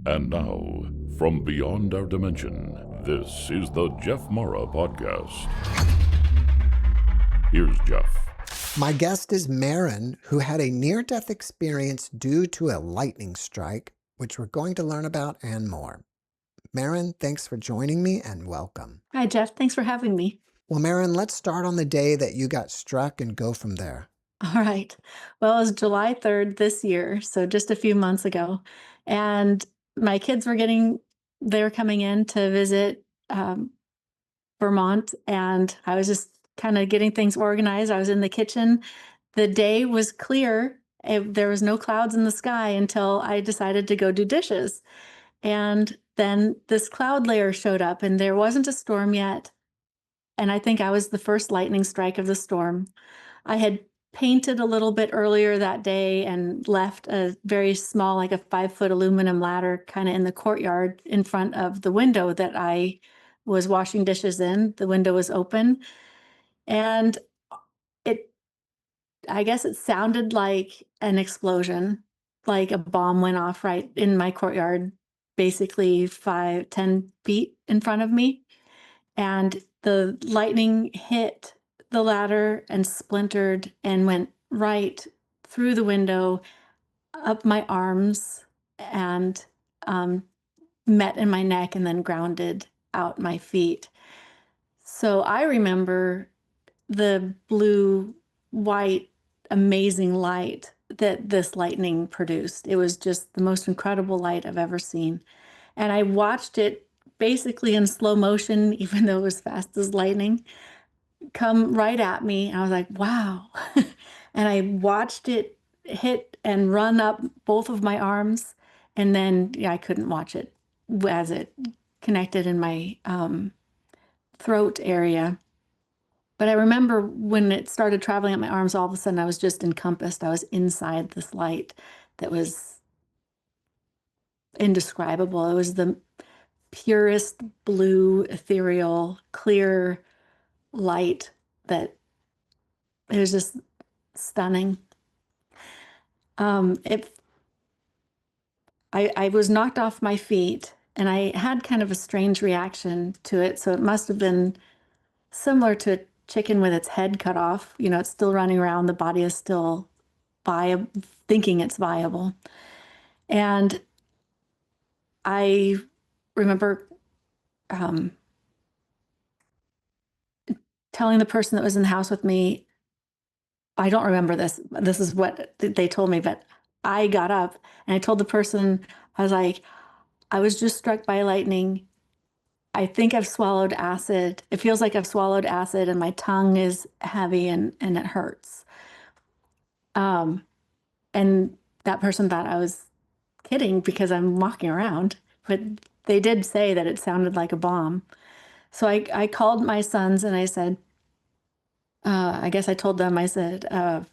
And now, from beyond our dimension, this is the JeffMara podcast. Here's Jeff. My guest is Maren, who had a near-death experience due to a lightning strike, which we're going to learn about and more. Maren, thanks for joining me and welcome. Hi, Jeff. Thanks for having me. Well, Maren, let's start on the day that you got struck and go from there. All right. Well, it was July 3rd this year, so just a few months ago. And my kids were coming in to visit Vermont, and I was just kind of getting things organized. I was in the kitchen. The day was clear. There was no clouds in the sky until I decided to go do dishes. And then this cloud layer showed up, and there wasn't a storm yet. And I think I was the first lightning strike of the storm. I had painted a little bit earlier that day and left a very small, like a 5-foot aluminum ladder kind of in the courtyard in front of the window that I was washing dishes in. The window was open. And I guess it sounded like an explosion, like a bomb went off right in my courtyard, basically 10 feet in front of me. And the lightning hit the ladder and splintered and went right through the window, up my arms, and met in my neck and then grounded out my feet. So I remember the blue, white, amazing light that this lightning produced. It was just the most incredible light I've ever seen. And I watched it basically in slow motion, even though it was fast as lightning, come right at me. And I was like, wow. And I watched it hit and run up both of my arms. And then I couldn't watch it as it connected in my throat area. But I remember when it started traveling up my arms, all of a sudden I was just encompassed. I was inside this light that was indescribable. It was the purest blue, ethereal, clear light that it was just stunning. I was knocked off my feet, and I had kind of a strange reaction to it. So it must have been similar to a chicken with its head cut off. You know, it's still running around. The body is still thinking it's viable. And I remember telling the person that was in the house with me, I don't remember this. This is what they told me, but I got up and I told the person, I was like, I was just struck by lightning. I think I've swallowed acid. It feels like I've swallowed acid and my tongue is heavy and it hurts. And that person thought I was kidding because I'm walking around, but they did say that it sounded like a bomb. So I called my sons and I said, I guess I told them, I said,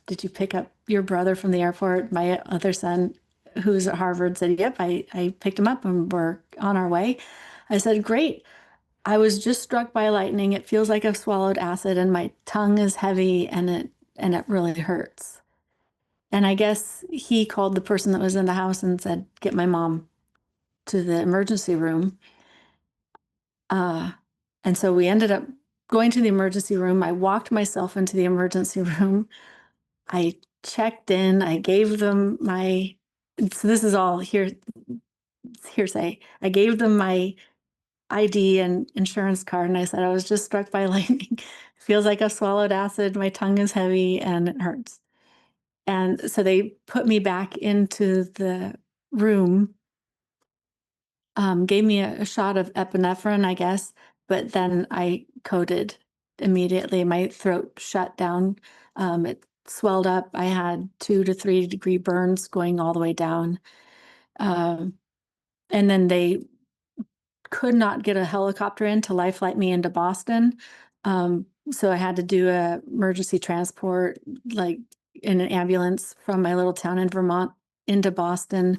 did you pick up your brother from the airport? My other son, who's at Harvard, said, yep, I picked him up and we're on our way. I said, great. I was just struck by lightning. It feels like I've swallowed acid and my tongue is heavy and it really hurts. And I guess he called the person that was in the house and said, get my mom to the emergency room. And so we ended up going to the emergency room. I walked myself into the emergency room. I checked in. I gave them so this is all hearsay. I gave them my ID and insurance card, and I said, I was just struck by lightning. Feels like I've swallowed acid. My tongue is heavy and it hurts. And so they put me back into the room, gave me a shot of epinephrine, I guess, but then I coded immediately. My throat shut down. It swelled up. I had 2 to 3 degree burns going all the way down. And then they could not get a helicopter in to life flight me into Boston. So I had to do a emergency transport, like in an ambulance from my little town in Vermont into Boston,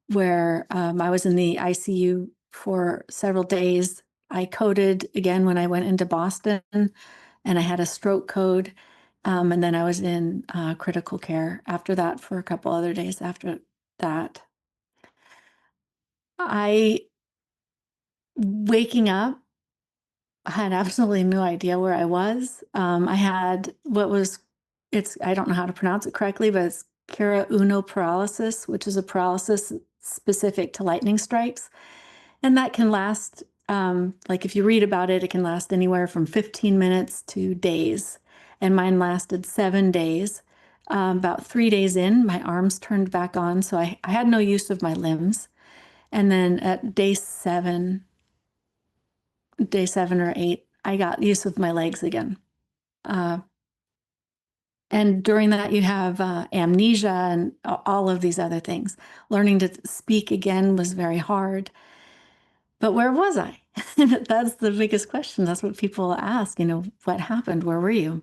where I was in the ICU for several days. I coded again when I went into Boston, and I had a stroke code. And then I was in critical care after that for a couple other days after that. Waking up, I had absolutely no idea where I was. I had I don't know how to pronounce it correctly, but it's Cara Uno paralysis, which is a paralysis specific to lightning strikes. And that can last, like if you read about it, it can last anywhere from 15 minutes to days. And mine lasted 7 days. About 3 days in, my arms turned back on. So I had no use of my limbs. And then at day 7 or 8, I got use of my legs again. And during that, you have amnesia and all of these other things. Learning to speak again was very hard. But where was I? That's the biggest question. That's what people ask, what happened? Where were you?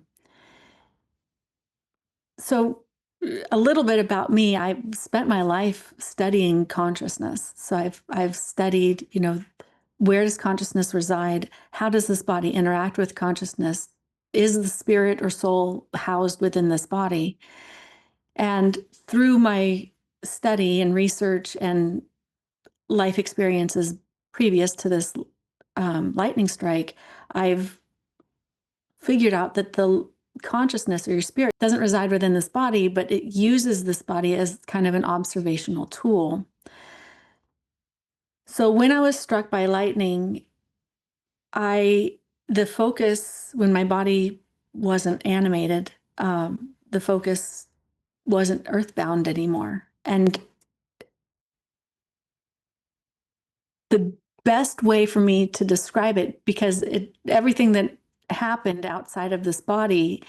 So, a little bit about me. I spent my life studying consciousness. So I've studied, where does consciousness reside? How does this body interact with consciousness? Is the spirit or soul housed within this body? And through my study and research and life experiences previous to this lightning strike, I've figured out that the consciousness or your spirit doesn't reside within this body, but it uses this body as kind of an observational tool. So when I was struck by lightning, the focus, when my body wasn't animated, the focus wasn't earthbound anymore. And the best way for me to describe it, because everything that happened outside of this body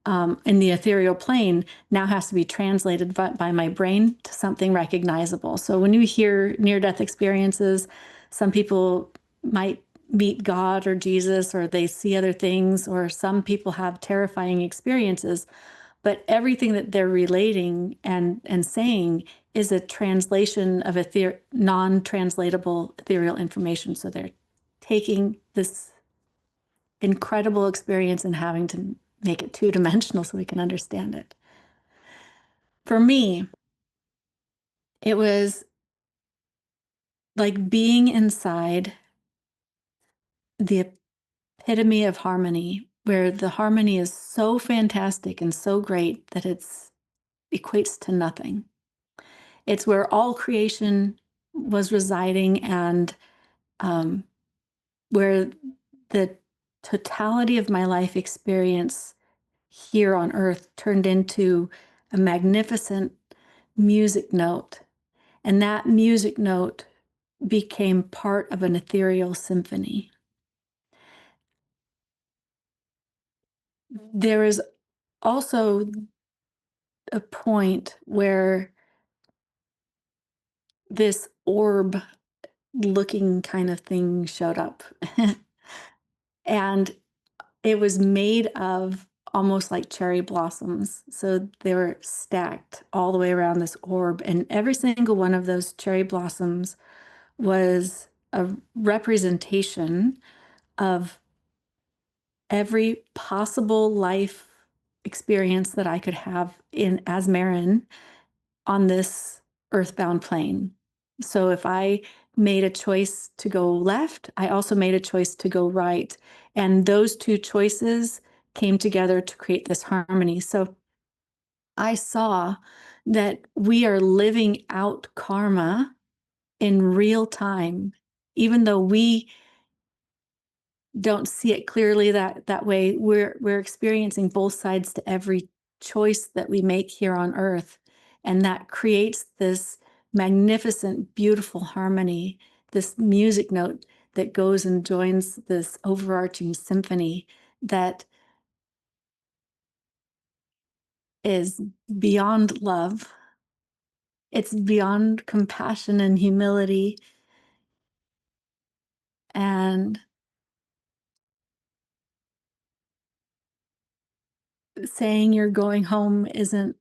in the ethereal plane now has to be translated by my brain to something recognizable. So when you hear near-death experiences, some people might meet God or Jesus, or they see other things, or some people have terrifying experiences. But everything that they're relating and saying is a translation of non-translatable ethereal information. So they're taking this incredible experience and having to make it two-dimensional so we can understand it. For me, it was like being inside the epitome of harmony, where the harmony is so fantastic and so great that it's equates to nothing. It's where all creation was residing, and where the totality of my life experience here on earth turned into a magnificent music note. And that music note became part of an ethereal symphony. There is also a point where this orb looking kind of thing showed up. And it was made of almost like cherry blossoms. So they were stacked all the way around this orb. And every single one of those cherry blossoms was a representation of every possible life experience that I could have as Maren on this earthbound plane. So if I made a choice to go left, I also made a choice to go right. And those two choices came together to create this harmony. So I saw that we are living out karma in real time, even though we don't see it clearly that way. We're experiencing both sides to every choice that we make here on earth, and that creates this magnificent, beautiful harmony, this music note that goes and joins this overarching symphony that is beyond love. It's beyond compassion and humility, and saying you're going home isn't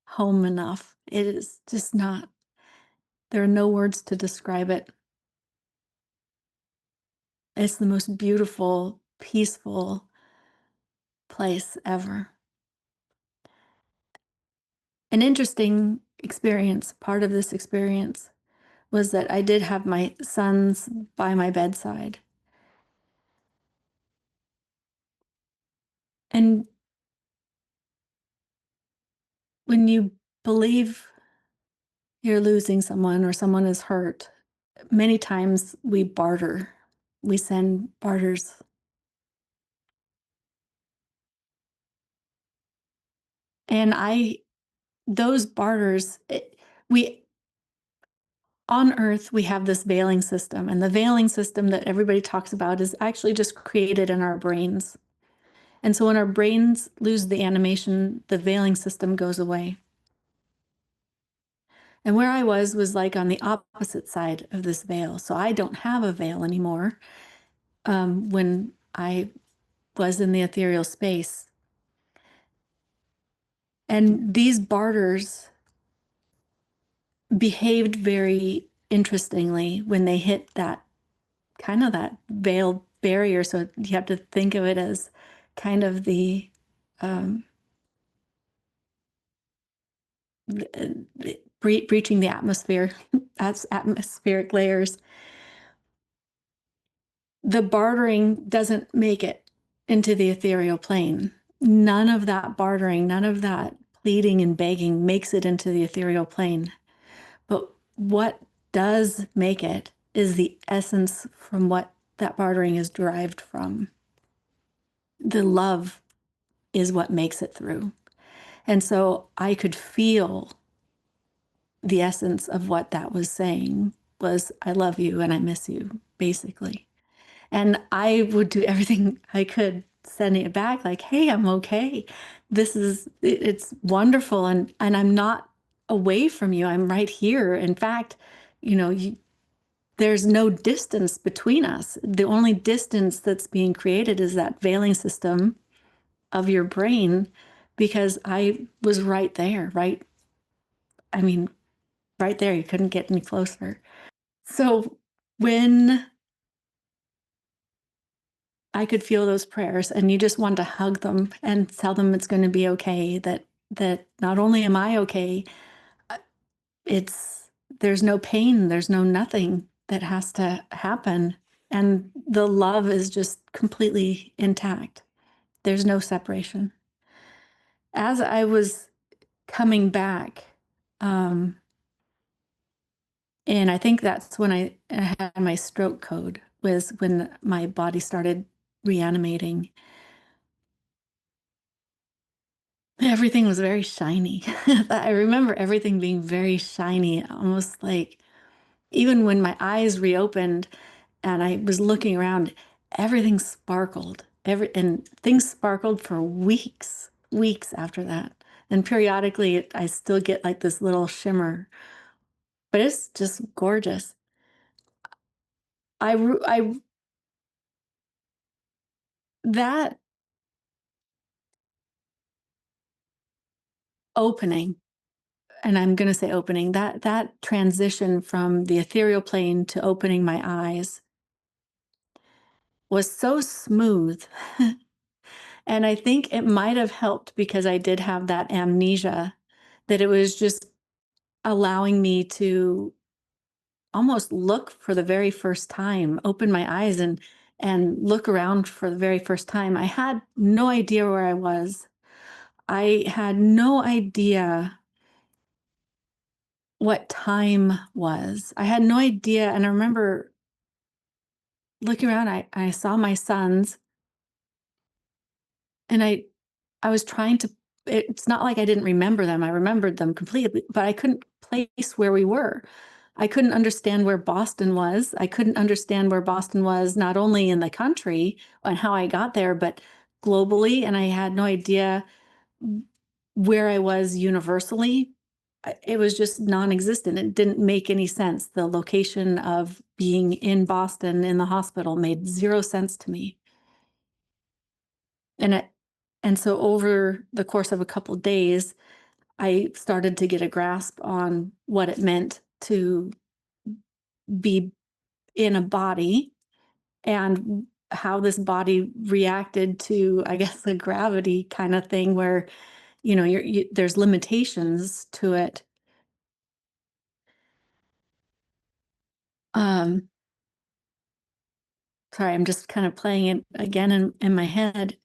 home enough. It is just not. There are no words to describe it. It's the most beautiful, peaceful place ever. An interesting experience, part of this experience, was that I did have my sons by my bedside. And when you believe you're losing someone or someone is hurt, many times we barter. We send barters. And those barters, we, on Earth, we have this veiling system. And the veiling system that everybody talks about is actually just created in our brains. And so when our brains lose the animation, the veiling system goes away. And where I was like on the opposite side of this veil. So I don't have a veil anymore. When I was in the ethereal space. And these barters behaved very interestingly when they hit that kind of that veiled barrier. So you have to think of it as kind of the breaching the atmosphere, as atmospheric layers. The bartering doesn't make it into the ethereal plane. None of that bartering, none of that pleading and begging makes it into the ethereal plane. But what does make it is the essence from what that bartering is derived from. The love is what makes it through. And so I could feel the essence of what that was saying was, I love you and I miss you, basically. And I would do everything I could sending it back like, hey, I'm okay. It's wonderful. And I'm not away from you. I'm right here. In fact, there's no distance between us. The only distance that's being created is that veiling system of your brain, because I was right there, right? I mean, right there. You couldn't get any closer. So when I could feel those prayers and you just want to hug them and tell them it's going to be okay, that not only am I okay, uh, it's there's no pain, there's no nothing that has to happen, and the love is just completely intact. There's no separation. As I was coming back, um, and I think that's when I had my stroke code, was when my body started reanimating. Everything was very shiny. I remember everything being very shiny, almost like even when my eyes reopened and I was looking around, everything sparkled. And things sparkled for weeks after that. And periodically, I still get like this little shimmer, but it's just gorgeous. I that opening, and I'm going to say opening, that transition from the ethereal plane to opening my eyes was so smooth. And I think it might have helped because I did have that amnesia, that it was just allowing me to almost look for the very first time, open my eyes and look around for the very first time. I had no idea where I was. I had no idea what time was. I had no idea. And I remember looking around, I saw my sons, and I was trying to, it's not like I didn't remember them. I remembered them completely, but I couldn't place where we were. I couldn't understand where Boston was. I couldn't understand where Boston was, not only in the country and how I got there, but globally. And I had no idea where I was universally. It was just non-existent. It didn't make any sense. The location of being in Boston in the hospital made zero sense to me. And and so over the course of a couple of days, I started to get a grasp on what it meant to be in a body and how this body reacted to, I guess, the gravity kind of thing where, there's limitations to it. sorry, I'm just kind of playing it again in my head.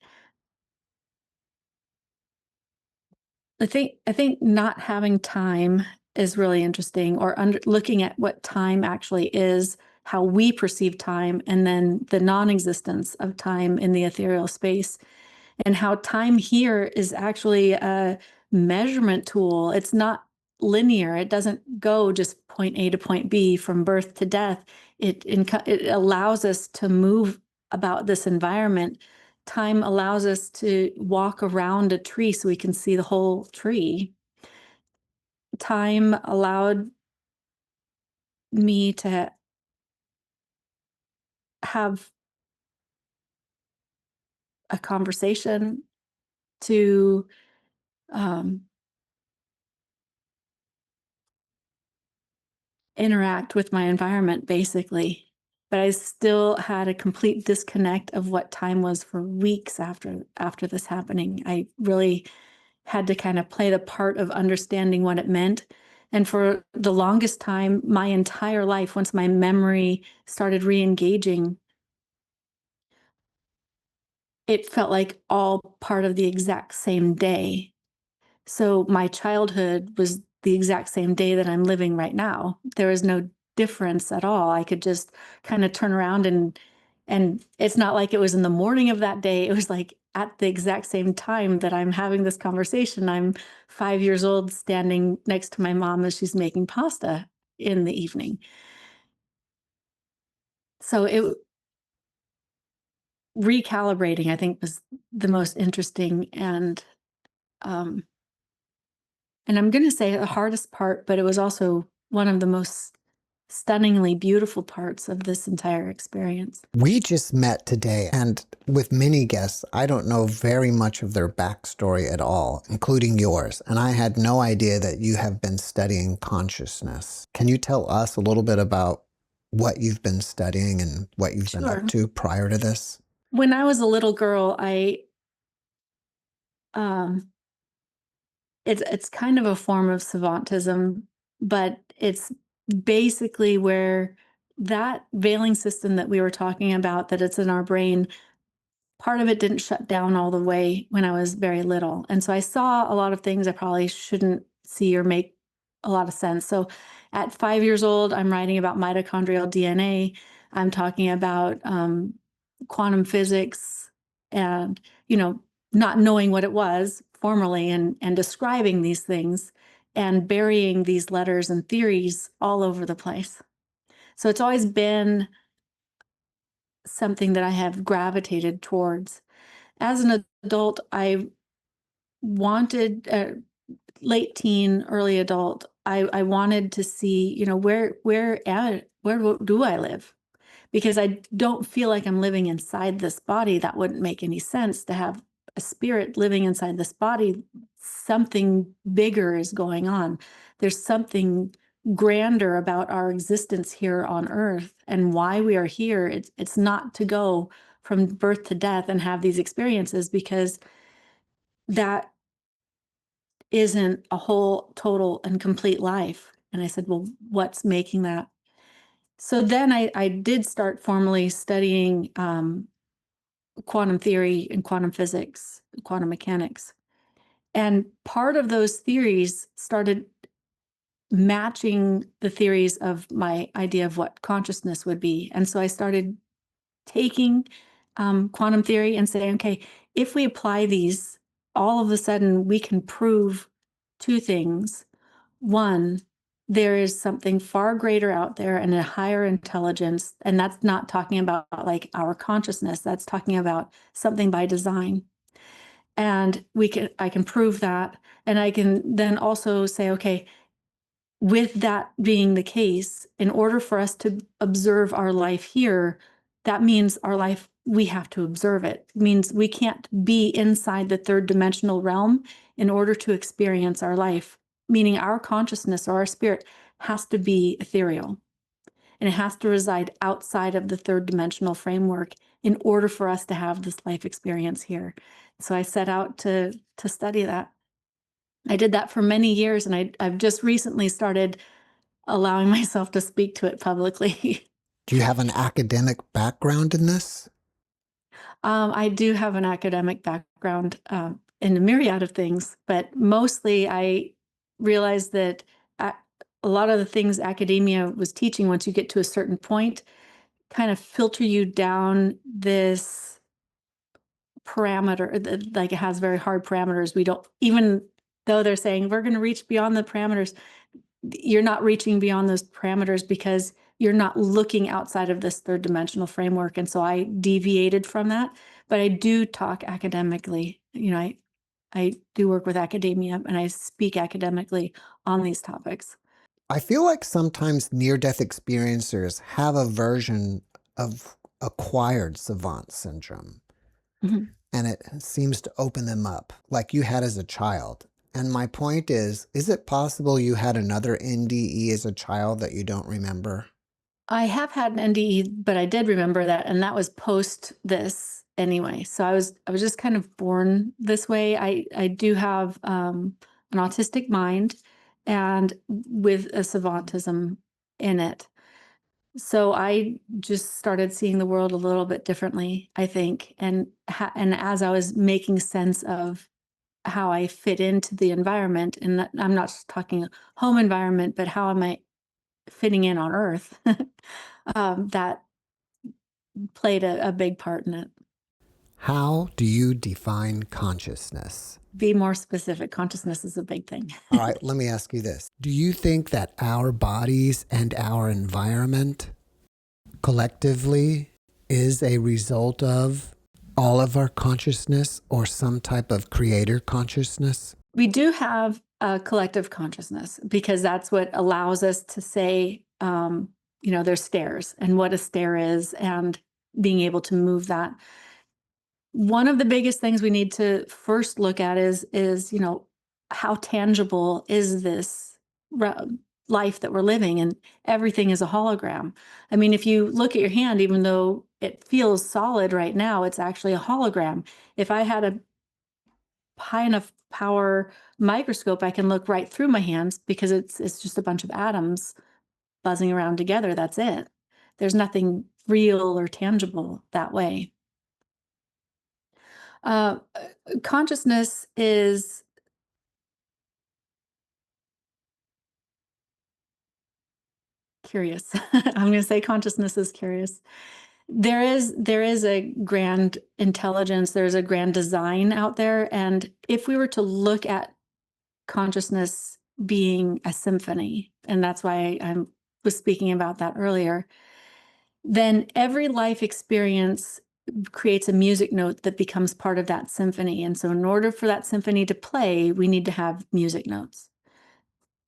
I think not having time is really interesting, or looking at what time actually is, how we perceive time, and then the non-existence of time in the ethereal space, and how time here is actually a measurement tool. It's not linear. It doesn't go just point A to point B from birth to death. It allows us to move about this environment. Time allows us to walk around a tree so we can see the whole tree. Time allowed me to have a conversation, to um, interact with my environment, basically. But I still had a complete disconnect of what time was for weeks after this happening. I really had to kind of play the part of understanding what it meant. And for the longest time, my entire life, once my memory started re-engaging, it felt like all part of the exact same day. So my childhood was the exact same day that I'm living right now. There was no difference at all. I could just kind of turn around, and it's not like it was in the morning of that day. It was like at the exact same time that I'm having this conversation. I'm 5 years old standing next to my mom as she's making pasta in the evening. So it recalibrating, I think, was the most interesting, um and I'm going to say the hardest part, but it was also one of the most stunningly beautiful parts of this entire experience. We just met today, and with many guests, I don't know very much of their backstory at all, including yours. And I had no idea that you have been studying consciousness. Can you tell us a little bit about what you've been studying and what you've been up Sure. to prior to this? When I was a little girl, um, it's kind of a form of savantism, but it's basically where that veiling system that we were talking about, that it's in our brain, part of it didn't shut down all the way when I was very little. And so I saw a lot of things I probably shouldn't see or make a lot of sense. So at 5 years old, I'm writing about mitochondrial DNA. I'm talking about quantum physics, and, not knowing what it was formally, and describing these things and burying these letters and theories all over the place. So it's always been something that I have gravitated towards. As an adult, I wanted, late teen, early adult, I wanted to see, where do I live? Because I don't feel like I'm living inside this body. That wouldn't make any sense to have a spirit living inside this body. Something bigger is going on. There's something grander about our existence here on earth, and why we are here. It's not to go from birth to death and have these experiences, because that isn't a whole, total, and complete life. And I said, well, what's making that? So then I did start formally studying quantum theory and quantum physics, quantum mechanics. And part of those theories started matching the theories of my idea of what consciousness would be. And so I started taking quantum theory and saying, okay, if we apply these, all of a sudden we can prove two things. One, there is something far greater out there and a higher intelligence. And that's not talking about like our consciousness. That's talking about something by design. And I can prove that. And I can then also say, okay, with that being the case, in order for us to observe our life here, that means our life, we have to observe it. It means we can't be inside the third dimensional realm in order to experience our life, meaning our consciousness or our spirit has to be ethereal, and it has to reside outside of the third dimensional framework in order for us to have this life experience here. So I set out to study that. I did that for many years, and I've just recently started allowing myself to speak to it publicly. Do you have an academic background in this? I do have an academic background in a myriad of things, but mostly I realized that a a lot of the things academia was teaching once you get to a certain point kind of filter you down this parameter like it has very hard parameters. We don't, even though they're saying we're going to reach beyond the parameters, you're not reaching beyond those parameters because you're not looking outside of this third dimensional framework. And so I deviated from that, but I do talk academically. I do work with academia and I speak academically on these topics. I feel like sometimes near-death experiencers have a version of acquired savant syndrome, Mhm. and it seems to open them up, like you had as a child. And my point is it possible you had another NDE as a child that you don't remember? I have had an NDE, but I did remember that, and that was post this anyway. So I was just kind of born this way. I do have an autistic mind, and with a savantism in it. So I just started seeing the world a little bit differently, I think, and as I was making sense of how I fit into the environment, and I'm not just talking home environment, but how am I fitting in on Earth? That played a big part in it. How do you define consciousness? Be more specific. Consciousness is a big thing. All right, let me ask you this. Do you think that our bodies and our environment collectively is a result of all of our consciousness or some type of creator consciousness? We do have a collective consciousness because that's what allows us to say, there's stairs and what a stair is and being able to move that. One of the biggest things we need to first look at is how tangible is this re- life that we're living, and everything is a hologram. I mean, if you look at your hand, even though it feels solid right now, it's actually a hologram. If I had a high enough power microscope, I can look right through my hands because it's just a bunch of atoms buzzing around together. That's it. There's nothing real or tangible that way. Uh, Consciousness is curious. I'm going to say consciousness is curious. There is a grand intelligence. There's a grand design out there, and if we were to look at consciousness being a symphony, and that's why I was speaking about that earlier, then every life experience creates a music note that becomes part of that symphony. And so in order for that symphony to play, we need to have music notes.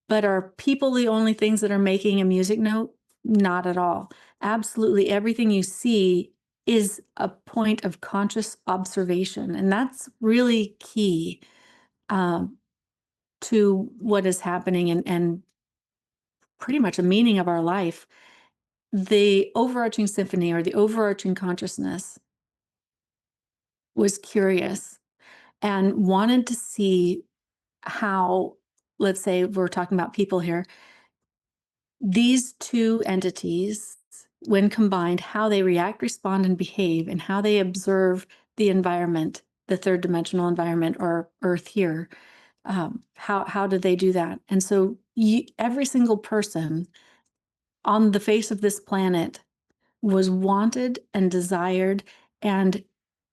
But are people the only things that are making a music note? Not at all. Absolutely everything you see is a point of conscious observation. And that's really key um, to what is happening and pretty much a meaning of our life. The overarching symphony or the overarching consciousness was curious and wanted to see how, let's say we're talking about people here, these two entities, when combined, how they react, respond, and behave, and how they observe the environment, the third dimensional environment or Earth here. How do they do that? And so every single person on the face of this planet was wanted and desired, and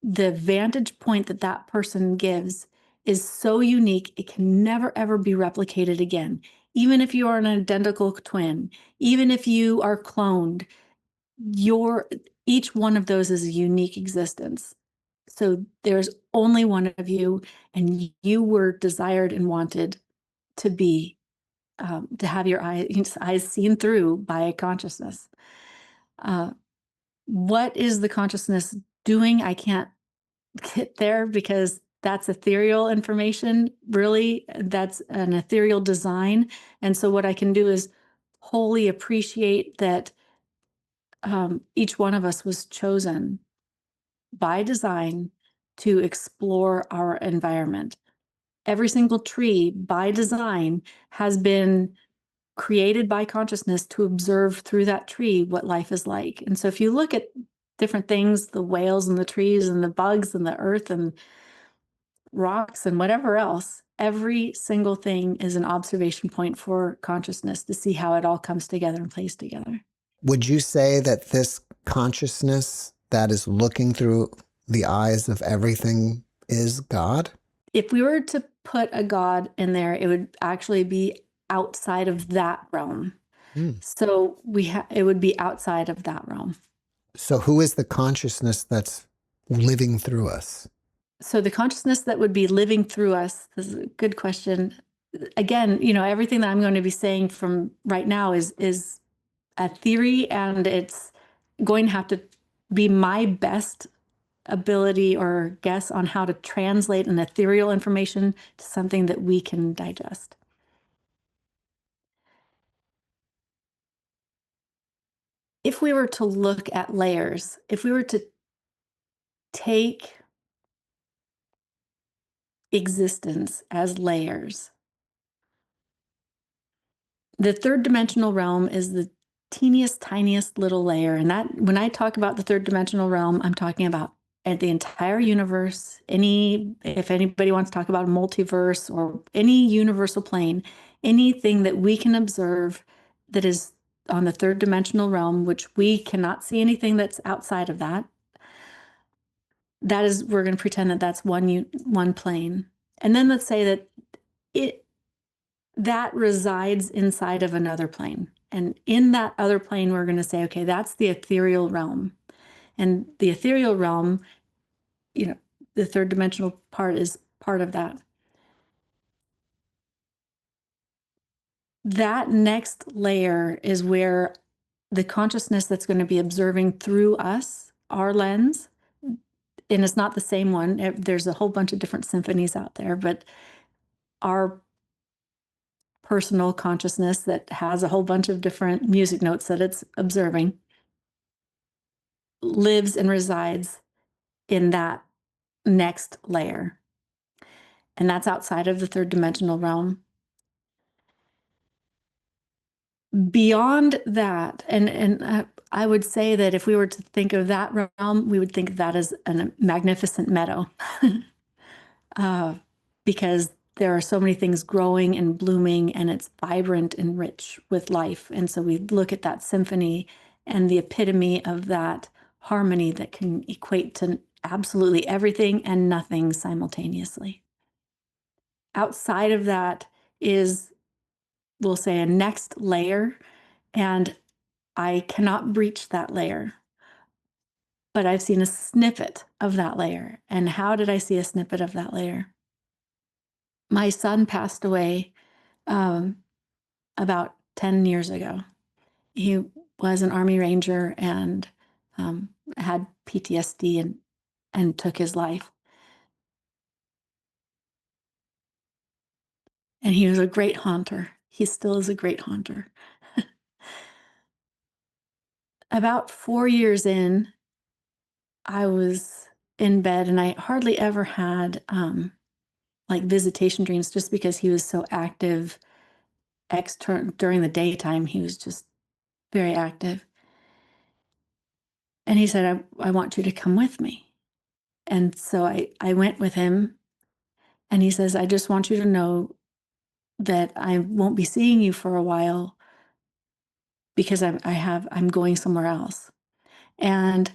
the vantage point that that person gives is so unique, it can never ever be replicated again. Even if you are an identical twin, even if you are cloned, your each one of those is a unique existence. So there's only one of you, and you were desired and wanted to be to have your eyes seen through by consciousness. Uh, what is the consciousness doing? I can't get there because that's ethereal information. Really, that's an ethereal design. And so what I can do is wholly appreciate that each one of us was chosen by design to explore our environment. Every single tree by design has been created by consciousness to observe through that tree what life is like. And so if you look at different things, the whales and the trees and the bugs and the earth and rocks and whatever else, every single thing is an observation point for consciousness to see how it all comes together and plays together. Would you say that this consciousness that is looking through the eyes of everything is God? If we were to put a God in there, it would actually be outside of that realm. So it would be outside of that realm. So who is the consciousness that's living through us? So the consciousness that would be living through us, this is a good question. Again, everything that I'm going to be saying from right now is a theory, and it's going to have to be my best ability or guess on how to translate an ethereal information to something that we can digest. If we were to look at layers, if we were to take existence as layers, the third dimensional realm is the teeniest, tiniest little layer. And that, when I talk about the third dimensional realm, I'm talking about the entire universe. If anybody wants to talk about a multiverse or any universal plane, anything that we can observe that is on the third dimensional realm, which we cannot see anything that's outside of that. We're going to pretend that that's one plane. And then let's say that that resides inside of another plane. And in that other plane, we're going to say, okay, that's the ethereal realm. And the ethereal realm, the third dimensional part is part of that. That next layer is where the consciousness that's going to be observing through us, our lens, and it's not the same one. There's a whole bunch of different symphonies out there, but our personal consciousness that has a whole bunch of different music notes that it's observing lives and resides in that next layer. And that's outside of the third dimensional realm. Beyond that, and I would say that if we were to think of that realm, we would think of that as a magnificent meadow. Because there are so many things growing and blooming, and it's vibrant and rich with life. And so we look at that symphony and the epitome of that harmony that can equate to absolutely everything and nothing simultaneously. Outside of that is, we'll say, a next layer, and I cannot breach that layer. But I've seen a snippet of that layer. And how did I see a snippet of that layer? My son passed away about 10 years ago. He was an Army Ranger and had PTSD and took his life. And he was a great haunter. He still is a great haunter. About 4 years in, I was in bed, and I hardly ever had like visitation dreams, just because he was so active during the daytime. He was just very active. And he said, I want you to come with me. And so I went with him, and he says, I just want you to know that I won't be seeing you for a while because I'm going somewhere else. And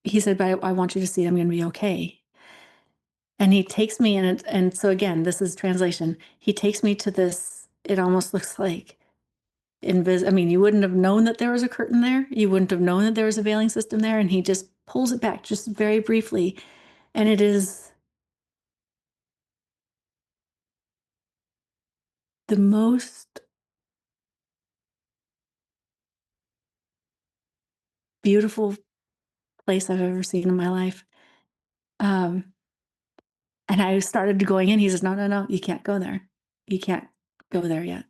he said, but I want you to see I'm going to be okay. And he takes me in, and so again, this is translation. He takes me to this, it almost looks like you wouldn't have known that there was a curtain there. You wouldn't have known that there was a veiling system there. And he just pulls it back just very briefly. And it is the most beautiful place I've ever seen in my life. And I started going in. He says, no, you can't go there. You can't go there yet.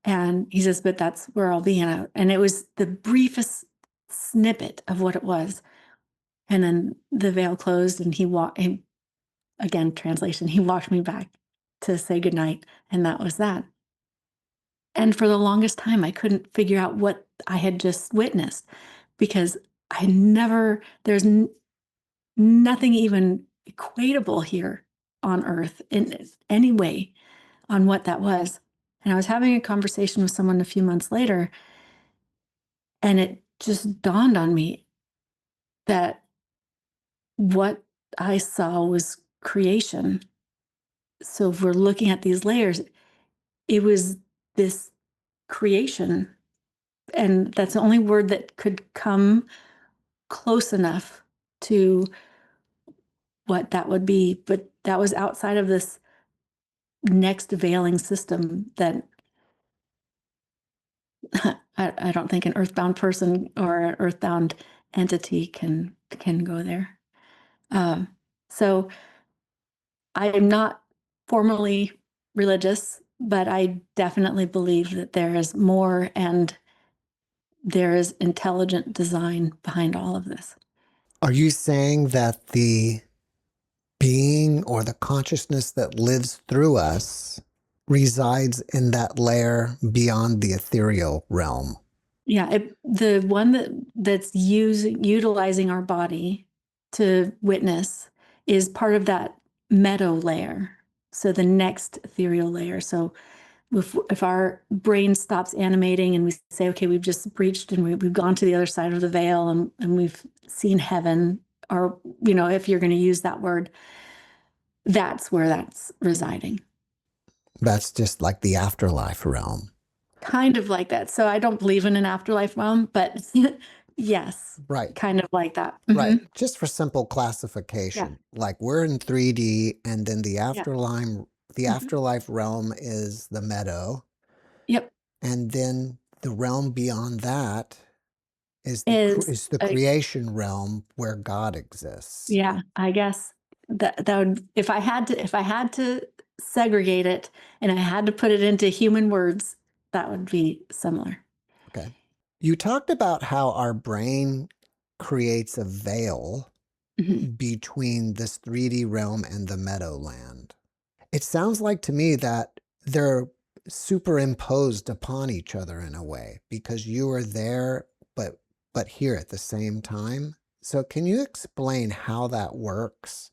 And he says, but that's where I'll be. And it was the briefest snippet of what it was. And then the veil closed, and again, translation, he walked me back to say goodnight. And that was that. And for the longest time, I couldn't figure out what I had just witnessed because there's nothing even equatable here on Earth in any way on what that was. And I was having a conversation with someone a few months later, and it just dawned on me that what I saw was creation. So if we're looking at these layers, it was this creation. And that's the only word that could come close enough to what that would be. But that was outside of this next veiling system that I don't think an earthbound person or an earthbound entity can go there. So I am not formally religious, but I definitely believe that there is more and there is intelligent design behind all of this. Are you saying that the being or the consciousness that lives through us resides in that layer beyond the ethereal realm? Yeah, the one that's utilizing our body to witness is part of that meadow layer. So the next ethereal layer. So if our brain stops animating and we say, okay, we've just breached and we've gone to the other side of the veil and we've seen heaven, or, if you're going to use that word, that's where that's residing. That's just like the afterlife realm. Kind of like that. So I don't believe in an afterlife realm, but yes, Right. kind of like that. Right. Just for simple classification. Yeah. Like we're in 3D and then the Yeah. afterlife realm is the meadow. Yep. And then the realm beyond that is the A creation realm where God exists. Yeah, I guess that would, if I had to segregate it and I had to put it into human words, that would be similar. Okay. You talked about how our brain creates a veil between this 3D realm and the meadowland. It sounds like to me that they're superimposed upon each other in a way because you are there but here at the same time. So can you explain how that works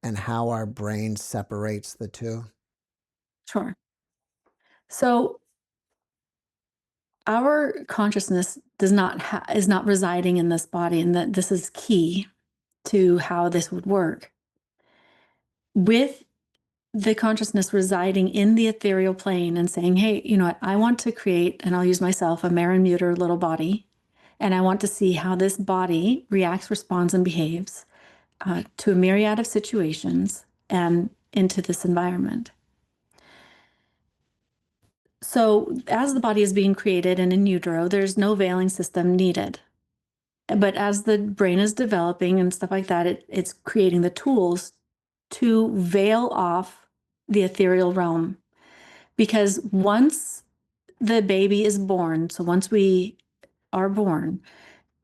and how our brain separates the two? Sure. So our consciousness is not residing in this body, and that this is key to how this would work. With the consciousness residing in the ethereal plane and saying, hey, you know what, I want to create, and I'll use myself, a Maren Muter little body, and I want to see how this body reacts, responds, and behaves to a myriad of situations and into this environment. So as the body is being created and in utero, there's no veiling system needed. But as the brain is developing and stuff like that, it's creating the tools to veil off the ethereal realm. Because once the baby is born, so once we are born,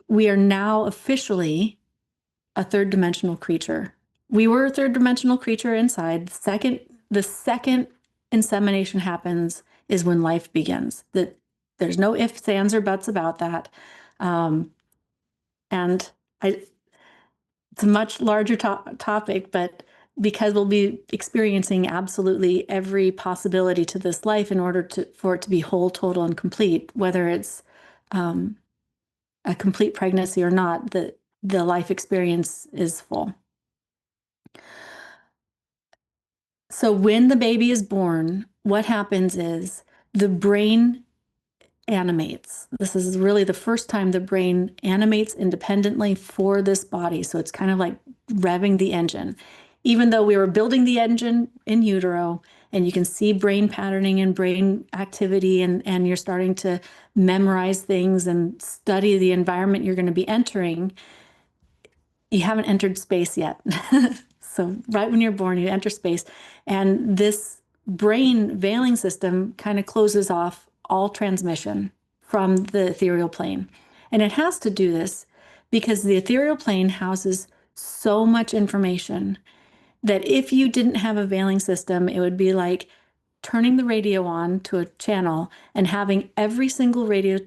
we are now officially a third dimensional creature. We were a third dimensional creature inside. The second insemination happens is when life begins. There's no ifs, ands, or buts about that. And it's a much larger topic, but because we'll be experiencing absolutely every possibility to this life in order for it to be whole, total, and complete, whether it's a complete pregnancy or not, the life experience is full. So when the baby is born, what happens is the brain animates. This is really the first time the brain animates independently for this body. So it's kind of like revving the engine. Even though we were building the engine in utero, and you can see brain patterning and brain activity, and you're starting to memorize things and study the environment you're going to be entering, you haven't entered space yet. So right when you're born, you enter space, and this brain veiling system kind of closes off all transmission from the ethereal plane. And it has to do this because the ethereal plane houses so much information. that if you didn't have a veiling system, it would be like turning the radio on to a channel and having every single radio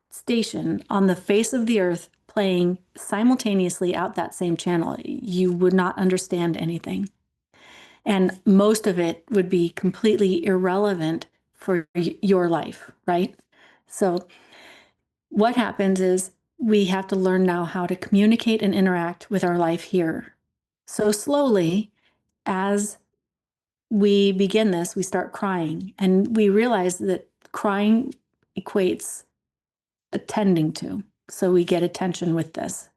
station on the face of the earth playing simultaneously out that same channel. You would not understand anything. And most of it would be completely irrelevant for your life, right? So what happens is we have to learn now how to communicate and interact with our life here. So slowly, as we begin this, we start crying, and we realize that crying equates attending to. So we get attention with this.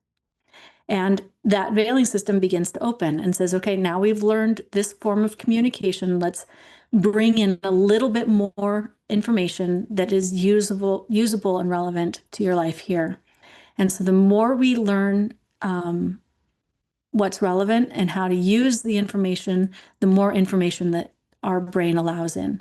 And that veiling system begins to open and says, okay, now we've learned this form of communication. Let's bring in a little bit more information that is usable and relevant to your life here. And so the more we learn what's relevant and how to use the information, the more information that our brain allows in.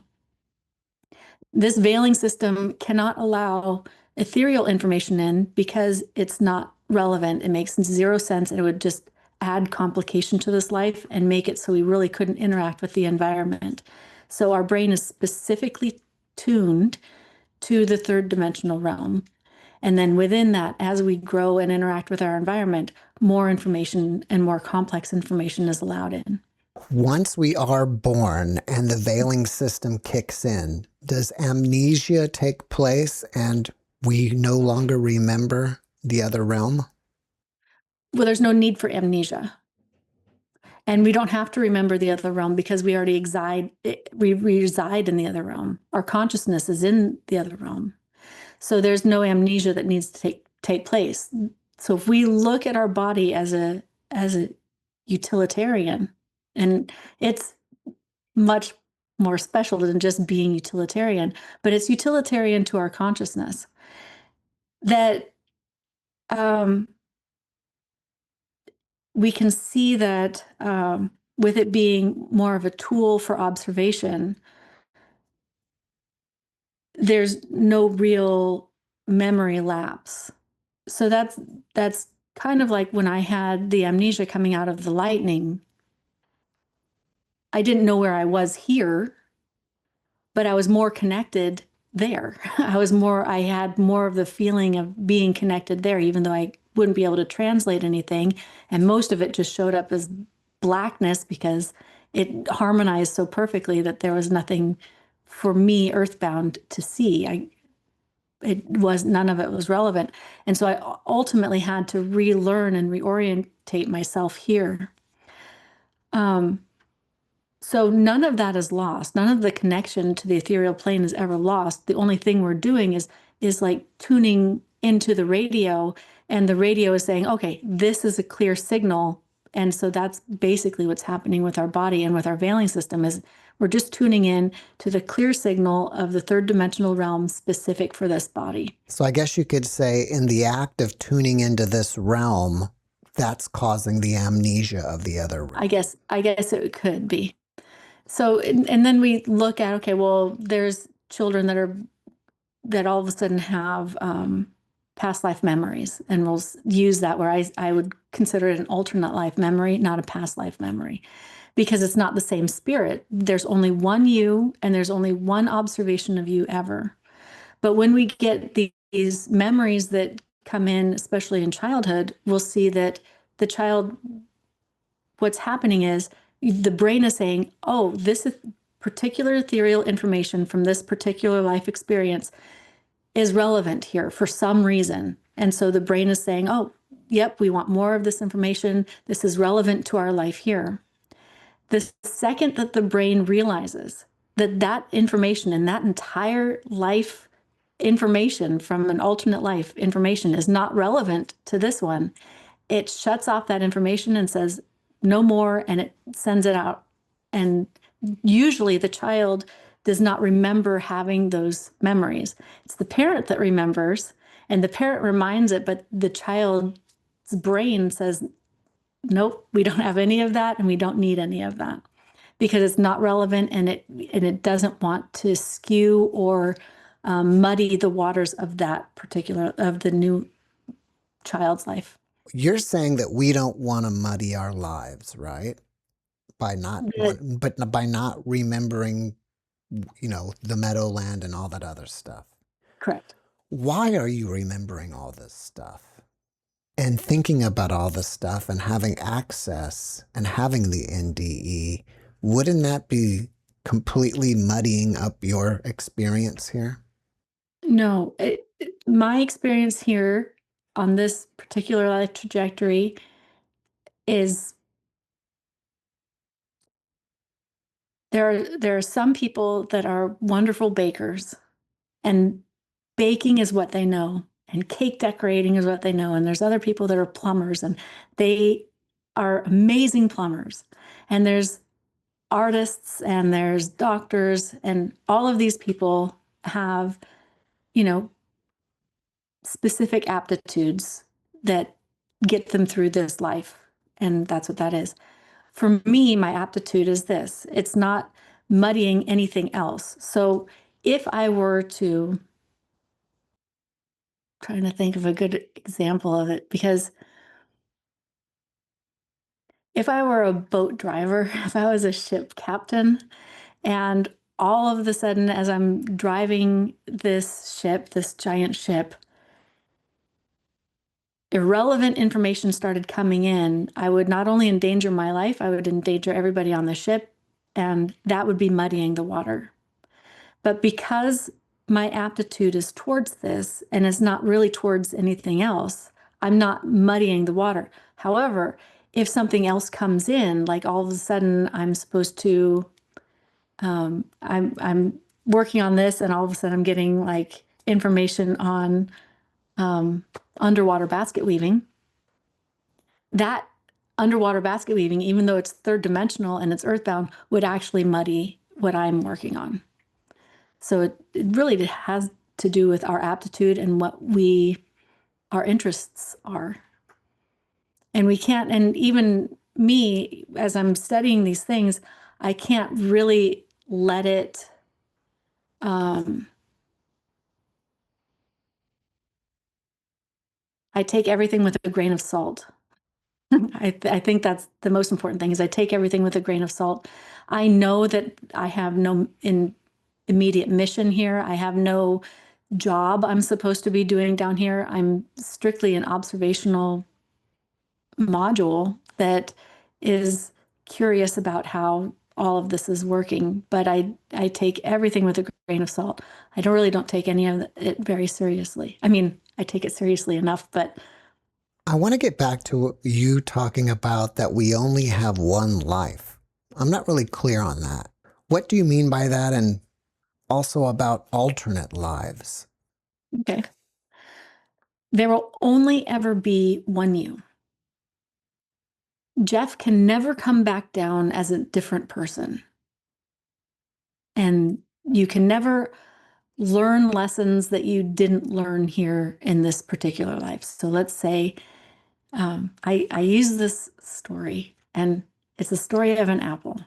This veiling system cannot allow ethereal information in because it's not relevant. It makes zero sense, and it would just add complication to this life and make it so we really couldn't interact with the environment. So our brain is specifically tuned to the third dimensional realm. And then within that, as we grow and interact with our environment, more information and more complex information is allowed in. Once we are born and the veiling system kicks in, does amnesia take place and we no longer remember the other realm? Well, there's no need for amnesia. And we don't have to remember the other realm because we already reside in the other realm. Our consciousness is in the other realm. So there's no amnesia that needs to take place. So if we look at our body as a utilitarian, and it's much more special than just being utilitarian, but it's utilitarian to our consciousness, that we can see that with it being more of a tool for observation, there's no real memory lapse. So that's kind of like when I had the amnesia coming out of the lightning. I didn't know where I was here, but I was more connected there. I had more of the feeling of being connected there, even though I wouldn't be able to translate anything. And most of it just showed up as blackness because it harmonized so perfectly that there was nothing for me earthbound to see. None of it was relevant. And so I ultimately had to relearn and reorientate myself here. So none of that is lost. None of the connection to the ethereal plane is ever lost. The only thing we're doing is like tuning into the radio, and the radio is saying, okay, this is a clear signal. And so that's basically what's happening with our body and with our veiling system is we're just tuning in to the clear signal of the third dimensional realm specific for this body. So I guess you could say in the act of tuning into this realm, that's causing the amnesia of the other realm. I guess it could be. So, and then we look at, okay, well, there's children that all of a sudden have past life memories, and we'll use that where I would consider it an alternate life memory, not a past life memory, because it's not the same spirit. There's only one you, and there's only one observation of you ever. But when we get these memories that come in, especially in childhood, we'll see that the child, what's happening is the brain is saying, oh, this is particular ethereal information from this particular life experience is relevant here for some reason. And so the brain is saying, oh, yep, we want more of this information. This is relevant to our life here. The second that the brain realizes that information and that entire life information from an alternate life information is not relevant to this one, it shuts off that information and says, no more, and it sends it out. And usually the child does not remember having those memories. It's the parent that remembers, and the parent reminds it, but the child's brain says, nope, we don't have any of that, and we don't need any of that because it's not relevant, and it doesn't want to skew or muddy the waters of the new child's life. You're saying that we don't want to muddy our lives, right? by not That by not remembering, the meadowland and all that other stuff. correct. Why are you remembering all this stuff? And thinking about all this stuff and having access and having the NDE, wouldn't that be completely muddying up your experience here? No, my experience here on this particular life trajectory is there are some people that are wonderful bakers, and baking is what they know, and cake decorating is what they know, and there's other people that are plumbers, and they are amazing plumbers, and there's artists, and there's doctors, and all of these people have, you know, specific aptitudes that get them through this life, and that's what that is. For me, my aptitude is this. It's not muddying anything else. So if I were to, trying to think of a good example of it, because if I were a boat driver, if I was a ship captain, and all of a sudden, as I'm driving this ship, this giant ship, irrelevant information started coming in, I would not only endanger my life, I would endanger everybody on the ship, and that would be muddying the water. But because my aptitude is towards this and is not really towards anything else, I'm not muddying the water. However, if something else comes in, like all of a sudden I'm supposed to, I'm working on this, and all of a sudden I'm getting like information on underwater basket weaving. That underwater basket weaving, even though it's third dimensional and it's earthbound, would actually muddy what I'm working on. So it really has to do with our aptitude and what our interests are. And we can't, and even me, as I'm studying these things, I can't really let it, I take everything with a grain of salt. I think that's the most important thing, is I take everything with a grain of salt. I know that I have no immediate mission here. I have no job I'm supposed to be doing down here. I'm strictly an observational module that is curious about how all of this is working, but I take everything with a grain of salt. I don't take any of it very seriously. I mean, I take it seriously enough, but I want to get back to you talking about that we only have one life. I'm not really clear on that. What do you mean by that? And also about alternate lives. okay. There will only ever be one you. Jeff can never come back down as a different person. And you can never learn lessons that you didn't learn here in this particular life. So let's say I use this story, and it's the story of an apple.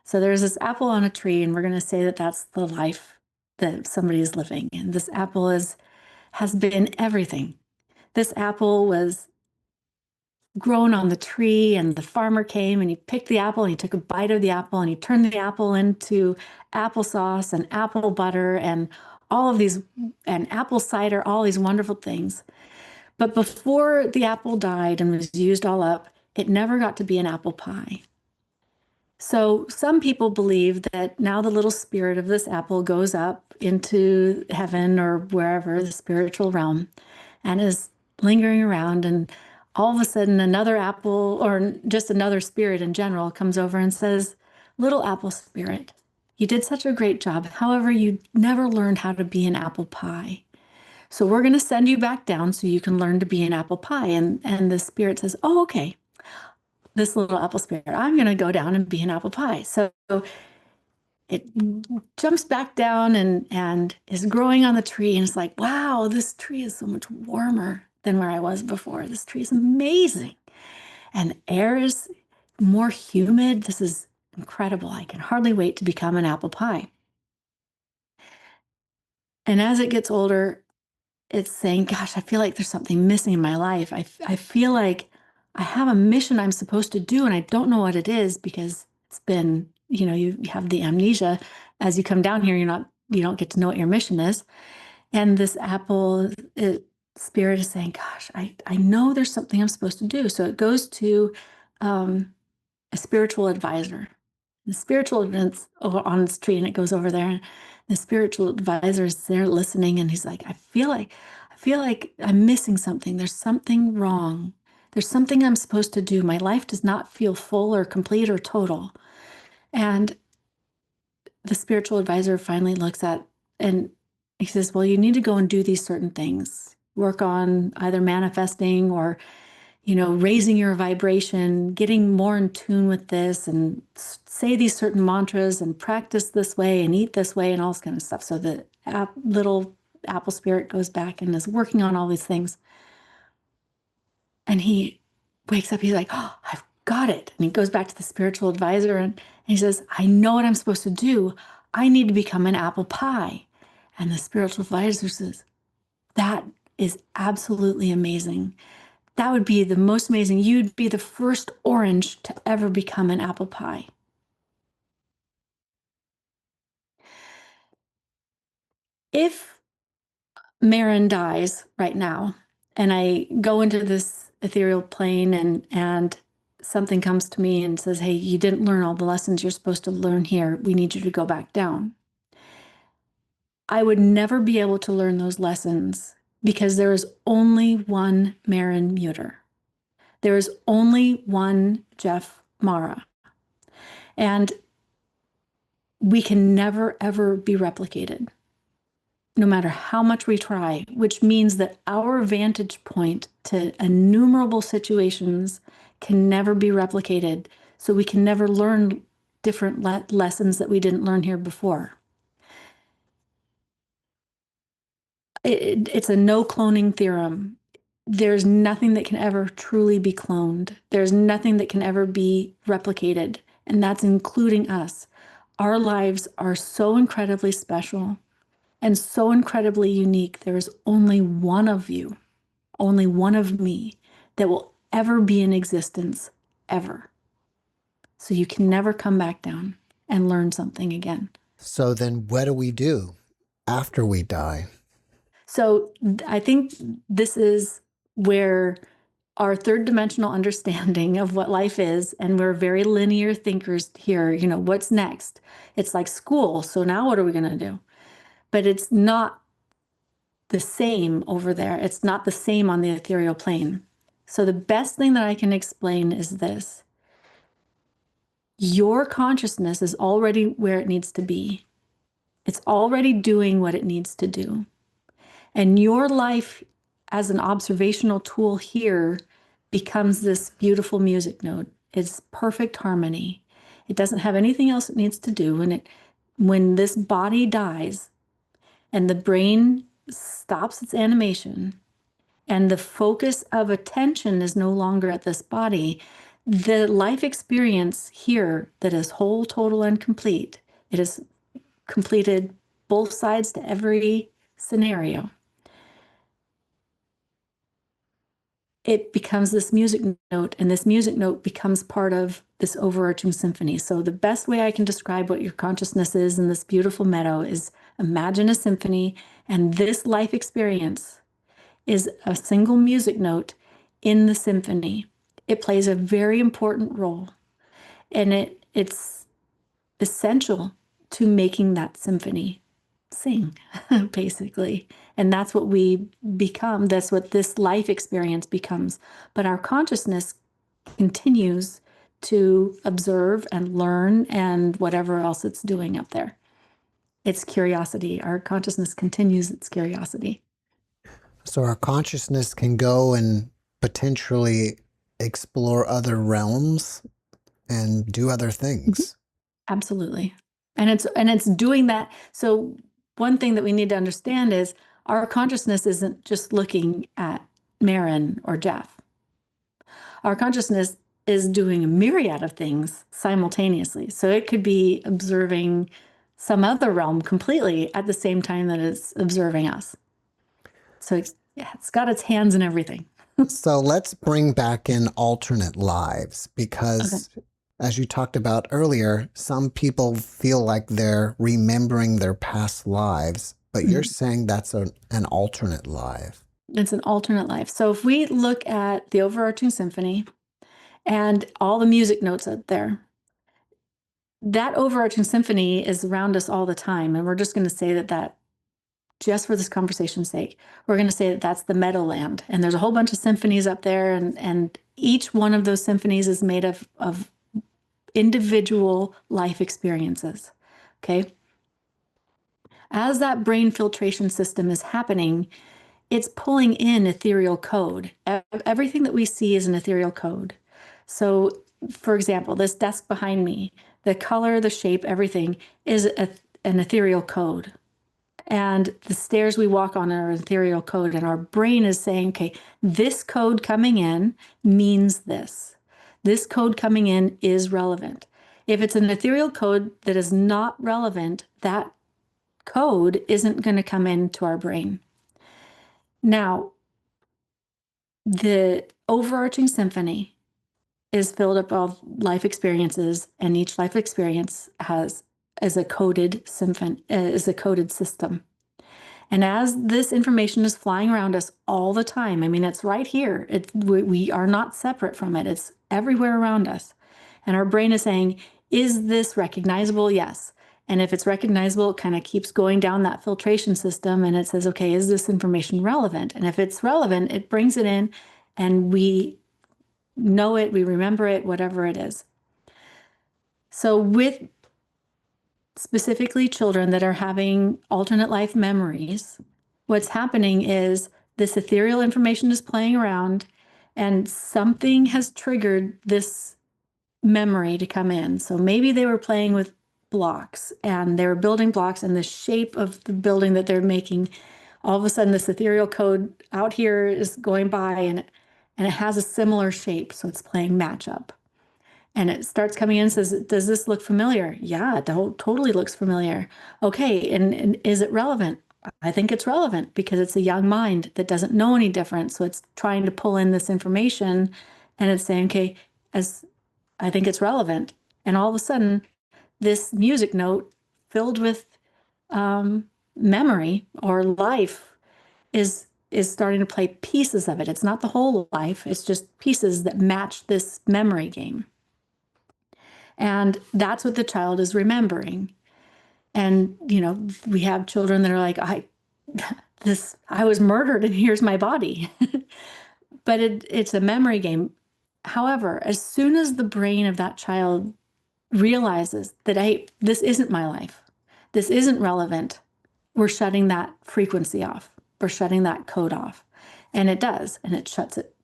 So there's this apple on a tree, and we're going to say that that's the life that somebody is living. And this apple has been everything. This apple was grown on the tree, and the farmer came and he picked the apple and he took a bite of the apple and he turned the apple into applesauce and apple butter and all of these, and apple cider, all these wonderful things. But before the apple died and was used all up, it never got to be an apple pie. So some people believe that now the little spirit of this apple goes up into heaven or wherever, the spiritual realm, and is lingering around, and all of a sudden another apple, or just another spirit in general, comes over and says, "Little apple spirit, you did such a great job. However, you never learned how to be an apple pie. So we're going to send you back down so you can learn to be an apple pie." And the spirit says, "Oh, okay. This little apple spirit, I'm going to go down and be an apple pie." So it jumps back down and is growing on the tree. And it's like, wow, this tree is so much warmer than where I was before. This tree is amazing. And the air is more humid. This is incredible. I can hardly wait to become an apple pie. And as it gets older, it's saying, gosh, I feel like there's something missing in my life. I feel like I have a mission I'm supposed to do, and I don't know what it is because it's been, you have the amnesia. As you come down here, you don't get to know what your mission is. And this apple spirit is saying, gosh, I know there's something I'm supposed to do. So it goes to a spiritual advisor. The spiritual advisor on this tree, and it goes over there. And the spiritual advisor is there listening, and he's like, I feel like I'm missing something. There's something wrong. There's something I'm supposed to do. My life does not feel full or complete or total. And the spiritual advisor finally looks at, and he says, well, you need to go and do these certain things. Work on either manifesting or, raising your vibration, getting more in tune with this, and say these certain mantras and practice this way and eat this way and all this kind of stuff. So the little apple spirit goes back and is working on all these things. And he wakes up, he's like, oh, I've got it. And he goes back to the spiritual advisor and he says, I know what I'm supposed to do. I need to become an apple pie. And the spiritual advisor says, that is absolutely amazing. That would be the most amazing. You'd be the first orange to ever become an apple pie. If Maren dies right now, and I go into this ethereal plane and something comes to me and says, hey, you didn't learn all the lessons you're supposed to learn here. We need you to go back down. I would never be able to learn those lessons because there is only one Maren Muter. There is only one JeffMara. And we can never, ever be replicated, no matter how much we try, which means that our vantage point to innumerable situations can never be replicated. So we can never learn different lessons that we didn't learn here before. It's a no cloning theorem. There's nothing that can ever truly be cloned. There's nothing that can ever be replicated, and that's including us. Our lives are so incredibly special and so incredibly unique. There is only one of you, only one of me that will ever be in existence, ever. So you can never come back down and learn something again. So then what do we do after we die? So I think this is where our third dimensional understanding of what life is, and we're very linear thinkers here, what's next? It's like school. So now what are we going to do? But it's not the same over there. It's not the same on the ethereal plane. So the best thing that I can explain is this. Your consciousness is already where it needs to be. It's already doing what it needs to do. And your life as an observational tool here becomes this beautiful music note. It's perfect harmony. It doesn't have anything else it needs to do. And when this body dies and the brain stops its animation and the focus of attention is no longer at this body, the life experience here that is whole, total, and complete, it has completed both sides to every scenario. It becomes this music note, and this music note becomes part of this overarching symphony. So the best way I can describe what your consciousness is in this beautiful meadow is imagine a symphony, and this life experience is a single music note in the symphony. It plays a very important role, and it's essential to making that symphony sing, basically. And that's what we become. That's what this life experience becomes. But our consciousness continues to observe and learn and whatever else it's doing up there. It's curiosity. Our consciousness continues its curiosity. So our consciousness can go and potentially explore other realms and do other things. Absolutely. And it's doing that. So one thing that we need to understand is our consciousness isn't just looking at Maren or Jeff. Our consciousness is doing a myriad of things simultaneously. So it could be observing some other realm completely at the same time that it's observing us. So it's got its hands in everything. So let's bring back in alternate lives because, as you talked about earlier, some people feel like they're remembering their past lives, but you're saying that's an alternate life. It's an alternate life. So if we look at the overarching symphony and all the music notes out there, that overarching symphony is around us all the time. And we're just going to say that just for this conversation's sake, we're going to say that that's the Meadowland. And there's a whole bunch of symphonies up there. And each one of those symphonies is made of individual life experiences. Okay. As that brain filtration system is happening, it's pulling in ethereal code. Everything that we see is an ethereal code. So, for example, this desk behind me, the color, the shape, everything is an ethereal code. And the stairs we walk on are ethereal code. And our brain is saying, okay, this code coming in means this. This code coming in is relevant. If it's an ethereal code that is not relevant, that code isn't going to come into our brain. Now, the overarching symphony is filled up of life experiences, and each life experience is a coded system. And as this information is flying around us all the time, I mean, it's right here. We are not separate from it. It's everywhere around us. And our brain is saying, is this recognizable? Yes. And if it's recognizable, it kind of keeps going down that filtration system and it says, okay, is this information relevant? And if it's relevant, it brings it in and we know it, we remember it, whatever it is. So with specifically children that are having alternate life memories, what's happening is this ethereal information is playing around and something has triggered this memory to come in. So maybe they were playing with blocks and they were building blocks, and the shape of the building that they're making, all of a sudden this ethereal code out here is going by and it has a similar shape. So it's playing matchup. And it starts coming in and says, does this look familiar? Yeah, it totally looks familiar. Okay, and is it relevant? I think it's relevant because it's a young mind that doesn't know any different. So it's trying to pull in this information and it's saying, okay, as I think it's relevant. And all of a sudden, this music note filled with memory or life is starting to play pieces of it. It's not the whole life. It's just pieces that match this memory game. And that's what the child is remembering. And, you know, we have children that are like, I was murdered and here's my body. But it's a memory game. However, as soon as the brain of that child realizes that, hey, this isn't my life, this isn't relevant, we're shutting that frequency off. We're shutting that code off. And it does. And it shuts it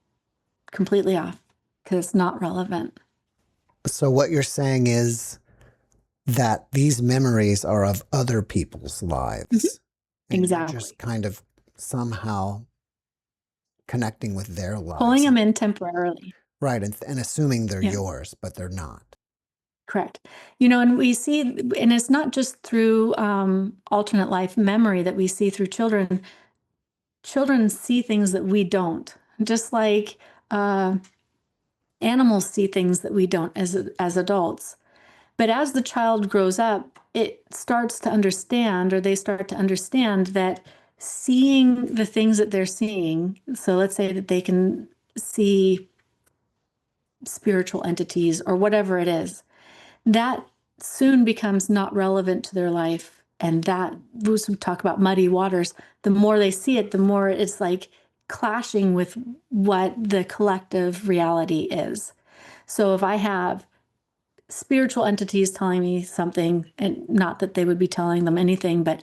completely off because it's not relevant. So what you're saying is that these memories are of other people's lives. Mm-hmm. And exactly. you're just kind of somehow connecting with their lives. Pulling them in temporarily. Right. And assuming they're yours, but they're not. Correct. You know, and we see, and it's not just through alternate life memory that we see through children. Children see things that we don't, just like animals see things that we don't as adults. But as the child grows up, it starts to understand, or they start to understand that seeing the things that they're seeing, so let's say that they can see spiritual entities or whatever it is, that soon becomes not relevant to their life. And that, we talk about muddy waters, the more they see it, the more it's like clashing with what the collective reality is. So if I have spiritual entities telling me something, and not that they would be telling them anything, but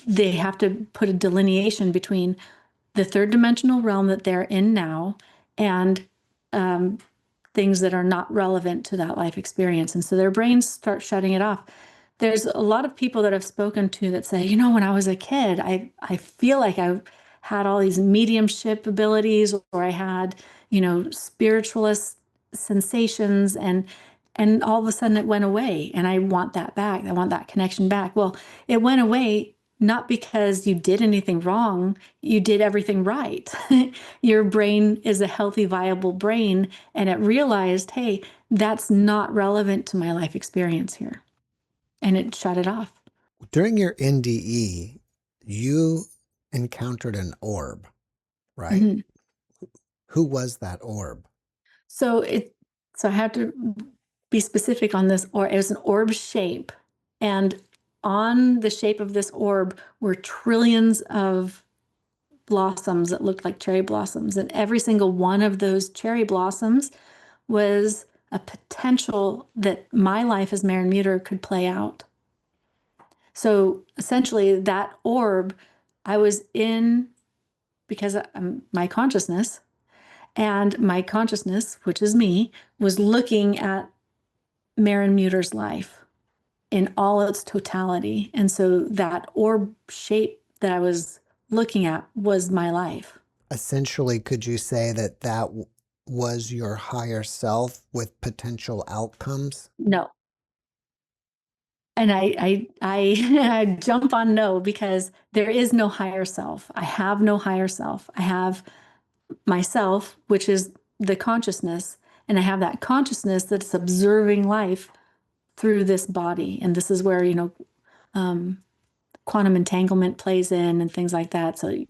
they have to put a delineation between the third dimensional realm that they're in now and things that are not relevant to that life experience. And so their brains start shutting it off. There's a lot of people that I've spoken to that say, you know, when I was a kid, I feel like I had all these mediumship abilities, or I had, you know, spiritualist sensations, and all of a sudden it went away, and I want that back. I want that connection back. Well, it went away not because you did anything wrong, you did everything right. Your brain is a healthy, viable brain, and it realized, hey, that's not relevant to my life experience here. And it shut it off. During your NDE, you encountered an orb, right? Mhm. Who was that orb? So I have to be specific on this, or it was an orb shape. And on the shape of this orb were trillions of blossoms that looked like cherry blossoms. And every single one of those cherry blossoms was a potential that my life as Maren Muter could play out. So essentially, that orb, I was in because my consciousness, and my consciousness, which is me, was looking at Maren Muter's life in all its totality. And so that orb shape that I was looking at was my life. Essentially, could you say that was your higher self with potential outcomes? No. And I jump on no, because there is no higher self. I have no higher self. I have myself, which is the consciousness, and I have that consciousness that's observing life through this body. And this is where, quantum entanglement plays in and things like that. So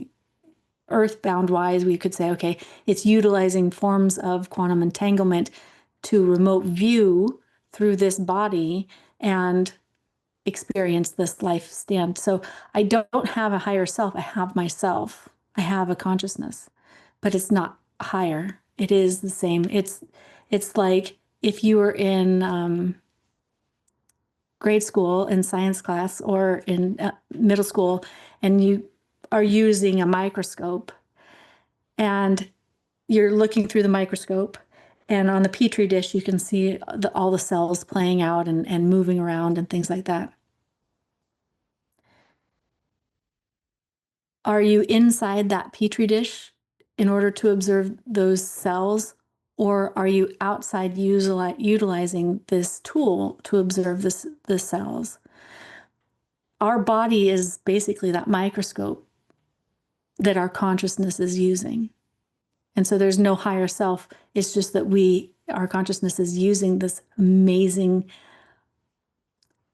earthbound wise, we could say, okay, it's utilizing forms of quantum entanglement to remote view through this body and experience this life stand. So I don't have a higher self. I have myself. I have a consciousness, but it's not higher. It is the same. It's like if you were in grade school in science class or in middle school, and you are using a microscope and you're looking through the microscope, and on the petri dish you can see all the cells playing out and moving around and things like that. Are you inside that petri dish in order to observe those cells, or are you outside utilizing this tool to observe the cells? Our body is basically that microscope that our consciousness is using. And so there's no higher self. It's just that our consciousness is using this amazing,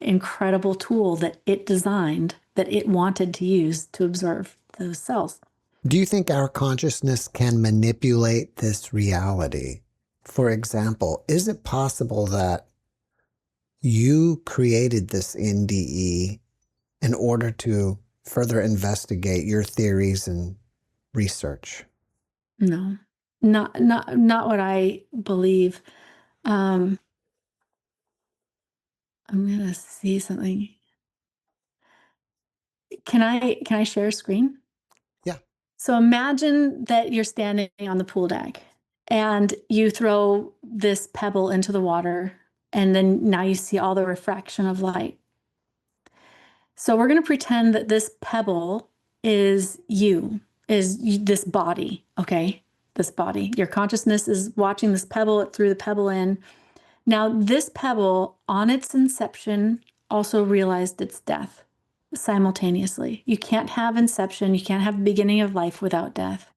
incredible tool that it designed, that it wanted to use to observe those cells. Do you think our consciousness can manipulate this reality? For example, is it possible that you created this NDE in order to further investigate your theories and research? No, not what I believe. I'm gonna see something. Can I share a screen? Yeah. So imagine that you're standing on the pool deck and you throw this pebble into the water, and then now you see all the refraction of light. So we're going to pretend that this pebble is this body, okay? This body. Your consciousness is watching this pebble, it threw the pebble in. Now, this pebble, on its inception, also realized its death simultaneously. You can't have inception, you can't have beginning of life without death.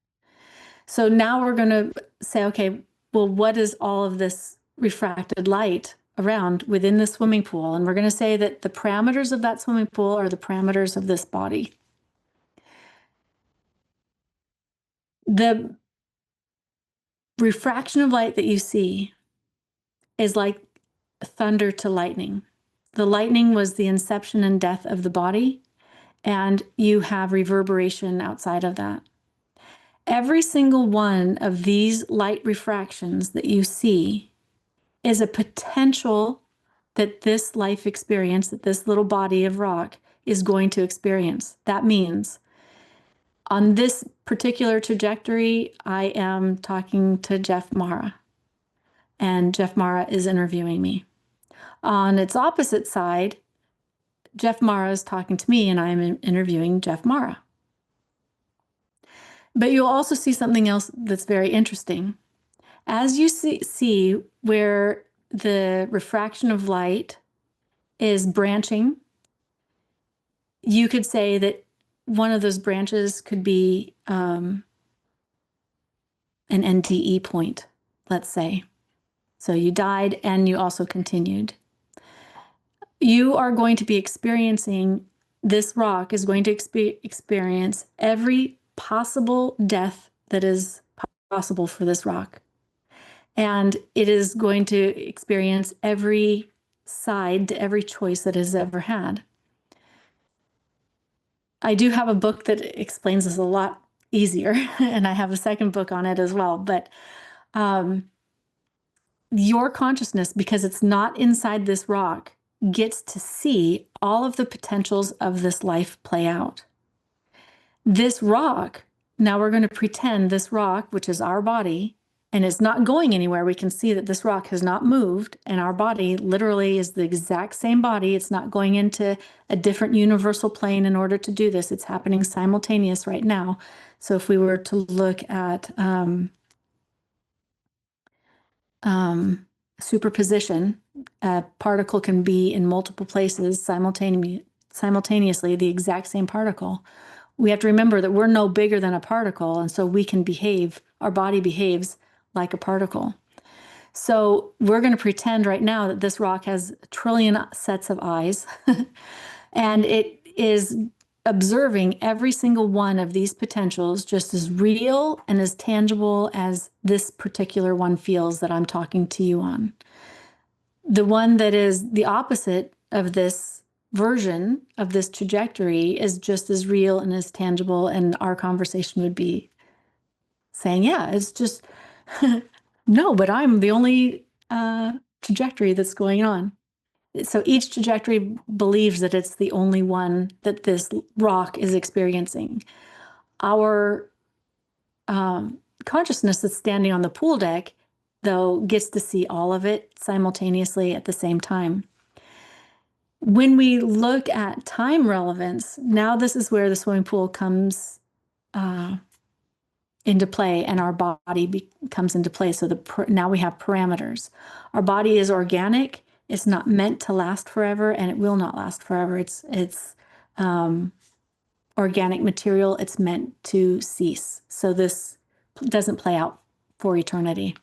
So now we're going to say, okay, well, what is all of this refracted light around within the swimming pool? And we're going to say that the parameters of that swimming pool are the parameters of this body. The refraction of light that you see is like thunder to lightning. The lightning was the inception and death of the body, and you have reverberation outside of that. Every single one of these light refractions that you see is a potential that this life experience, that this little body of rock is going to experience. That means on this particular trajectory, I am talking to JeffMara, and JeffMara is interviewing me. On its opposite side, JeffMara is talking to me, and I'm interviewing JeffMara. But you'll also see something else that's very interesting. As you see where the refraction of light is branching, you could say that one of those branches could be an NDE point, let's say. So you died and you also continued. You are going to be experiencing, this rock is going to experience every possible death that is possible for this rock. And it is going to experience every side to every choice that it has ever had. I do have a book that explains this a lot easier, and I have a second book on it as well. But your consciousness, because it's not inside this rock, gets to see all of the potentials of this life play out. This rock, now we're going to pretend this rock, which is our body, and it's not going anywhere. We can see that this rock has not moved, and our body literally is the exact same body. It's not going into a different universal plane in order to do this. It's happening simultaneous right now. So if we were to look at superposition, a particle can be in multiple places simultaneously, the exact same particle. We have to remember that we're no bigger than a particle, and so we can behave, our body behaves like a particle. So we're going to pretend right now that this rock has a trillion sets of eyes, and it is observing every single one of these potentials just as real and as tangible as this particular one feels that I'm talking to you on. The one that is the opposite of this version of this trajectory is just as real and as tangible, and our conversation would be saying, yeah, it's just, no, but I'm the only trajectory that's going on. So each trajectory believes that it's the only one that this rock is experiencing. Our consciousness that's standing on the pool deck, though, gets to see all of it simultaneously at the same time. When we look at time relevance, now this is where the swimming pool comes into play, and our body comes into play. So now we have parameters. Our body is organic. It's not meant to last forever, and it will not last forever. It's organic material. It's meant to cease. So this doesn't play out for eternity.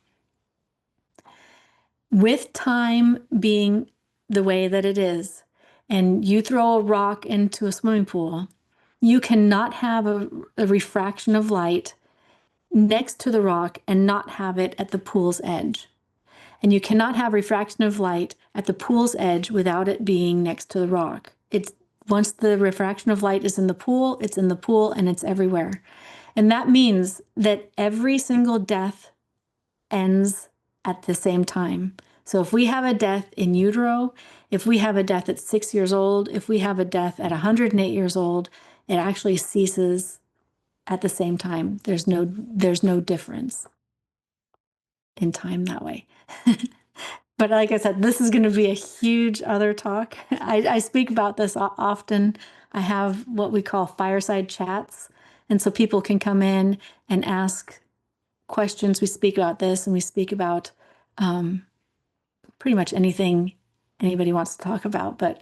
With time being the way that it is, and you throw a rock into a swimming pool, you cannot have a refraction of light next to the rock and not have it at the pool's edge. And you cannot have refraction of light at the pool's edge without it being next to the rock. Once the refraction of light is in the pool, it's in the pool and it's everywhere. And that means that every single death ends at the same time. So if we have a death in utero, if we have a death at 6 years old, if we have a death at 108 years old, it actually ceases at the same time. There's no difference in time that way. But like I said, this is going to be a huge other talk. I speak about this often. I have what we call fireside chats. And so people can come in and ask questions. We speak about this, and we speak about pretty much anything anybody wants to talk about. But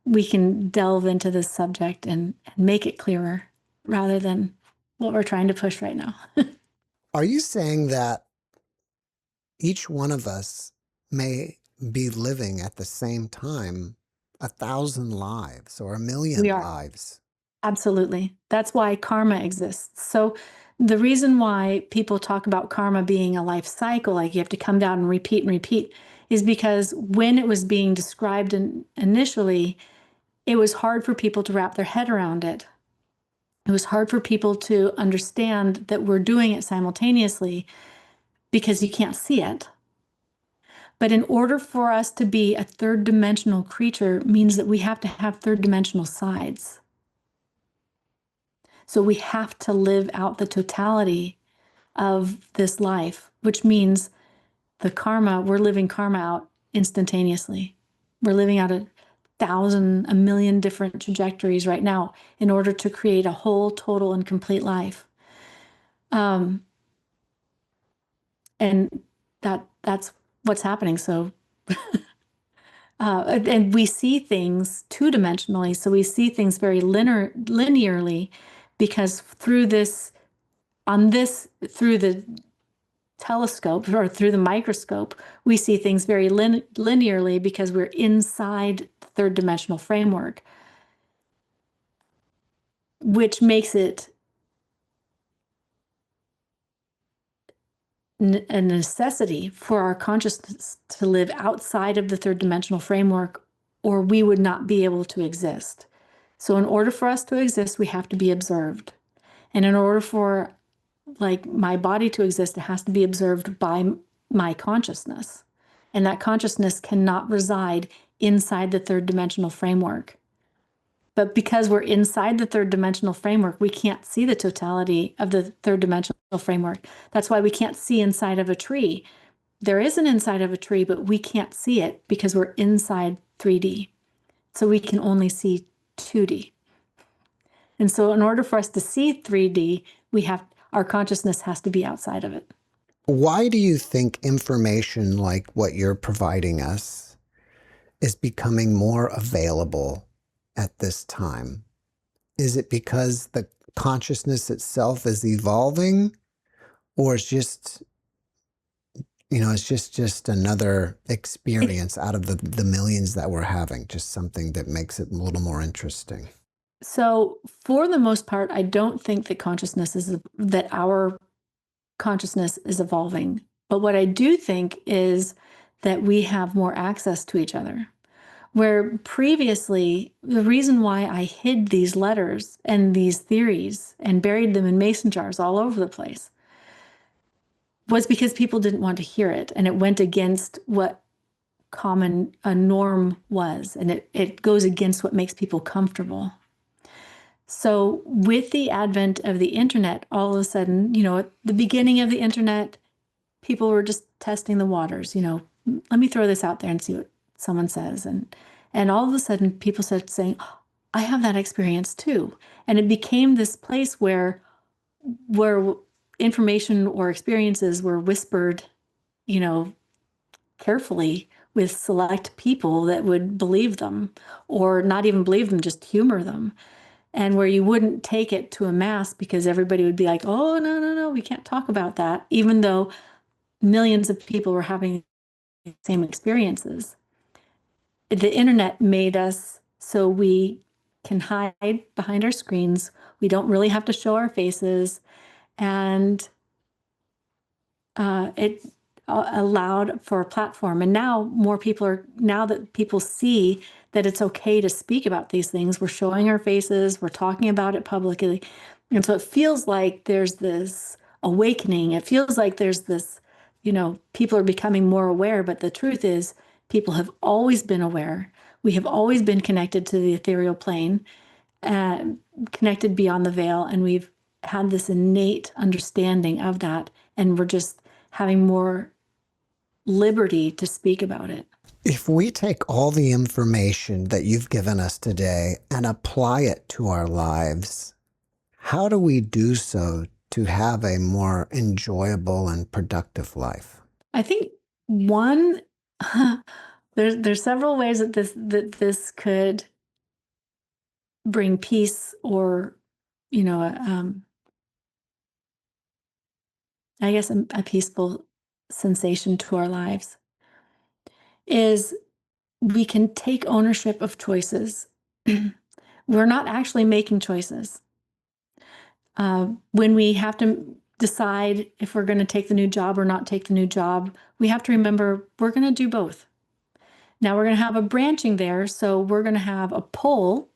we can delve into this subject and make it clearer rather than what we're trying to push right now. Are you saying that each one of us may be living at the same time 1,000 lives or 1,000,000 We are. lives? Absolutely. That's why karma exists. So the reason why people talk about karma being a life cycle, like you have to come down and repeat, is because when it was being described initially, it was hard for people to wrap their head around it. It was hard for people to understand that we're doing it simultaneously because you can't see it. But in order for us to be a third dimensional creature means that we have to have third dimensional sides. So we have to live out the totality of this life, which means the karma, we're living karma out instantaneously. We're living out 1,000, 1,000,000 different trajectories right now in order to create a whole, total, and complete life. And that's what's happening. So and we see things two-dimensionally. So we see things very linearly because through the telescope or through the microscope, we see things very linearly because we're inside the third dimensional framework, which makes it a necessity for our consciousness to live outside of the third dimensional framework, or we would not be able to exist. So in order for us to exist, we have to be observed. And in order for like my body to exist, it has to be observed by my consciousness. And that consciousness cannot reside inside the third dimensional framework. But because we're inside the third dimensional framework, we can't see the totality of the third dimensional framework. That's why we can't see inside of a tree. There is an inside of a tree, but we can't see it because we're inside 3D. So we can only see 2D. And so in order for us to see 3D, our consciousness has to be outside of it. Why do you think information like what you're providing us is becoming more available at this time? Is it because the consciousness itself is evolving, or it's just, it's just another experience out of the millions that we're having, just something that makes it a little more interesting? So for the most part, I don't think that our consciousness is evolving. But what I do think is that we have more access to each other. Where previously, the reason why I hid these letters and these theories and buried them in mason jars all over the place was because people didn't want to hear it. And it went against what a norm was. And it goes against what makes people comfortable. So with the advent of the internet, all of a sudden, at the beginning of the internet, people were just testing the waters, let me throw this out there and see what someone says. And all of a sudden people started saying, oh, I have that experience too. And it became this place where information or experiences were whispered, carefully with select people that would believe them, or not even believe them, just humor them. And where you wouldn't take it to a mass because everybody would be like, oh, no, we can't talk about that, even though millions of people were having the same experiences. The internet made us so we can hide behind our screens. We don't really have to show our faces. And it allowed for a platform. And now now that people see that it's okay to speak about these things, we're showing our faces, we're talking about it publicly. And so it feels like there's this awakening. It feels like there's this, people are becoming more aware. But the truth is, people have always been aware. We have always been connected to the ethereal plane, connected beyond the veil. And we've had this innate understanding of that. And we're just having more liberty to speak about it. If we take all the information that you've given us today and apply it to our lives, how do we do so to have a more enjoyable and productive life? I think one, there's several ways that this could bring peace, or, I guess a peaceful sensation to our lives, is we can take ownership of choices. We're not actually making choices. When we have to decide if we're going to take the new job or not take the new job, we have to remember we're going to do both. Now we're going to have a branching there. So we're going to have a pull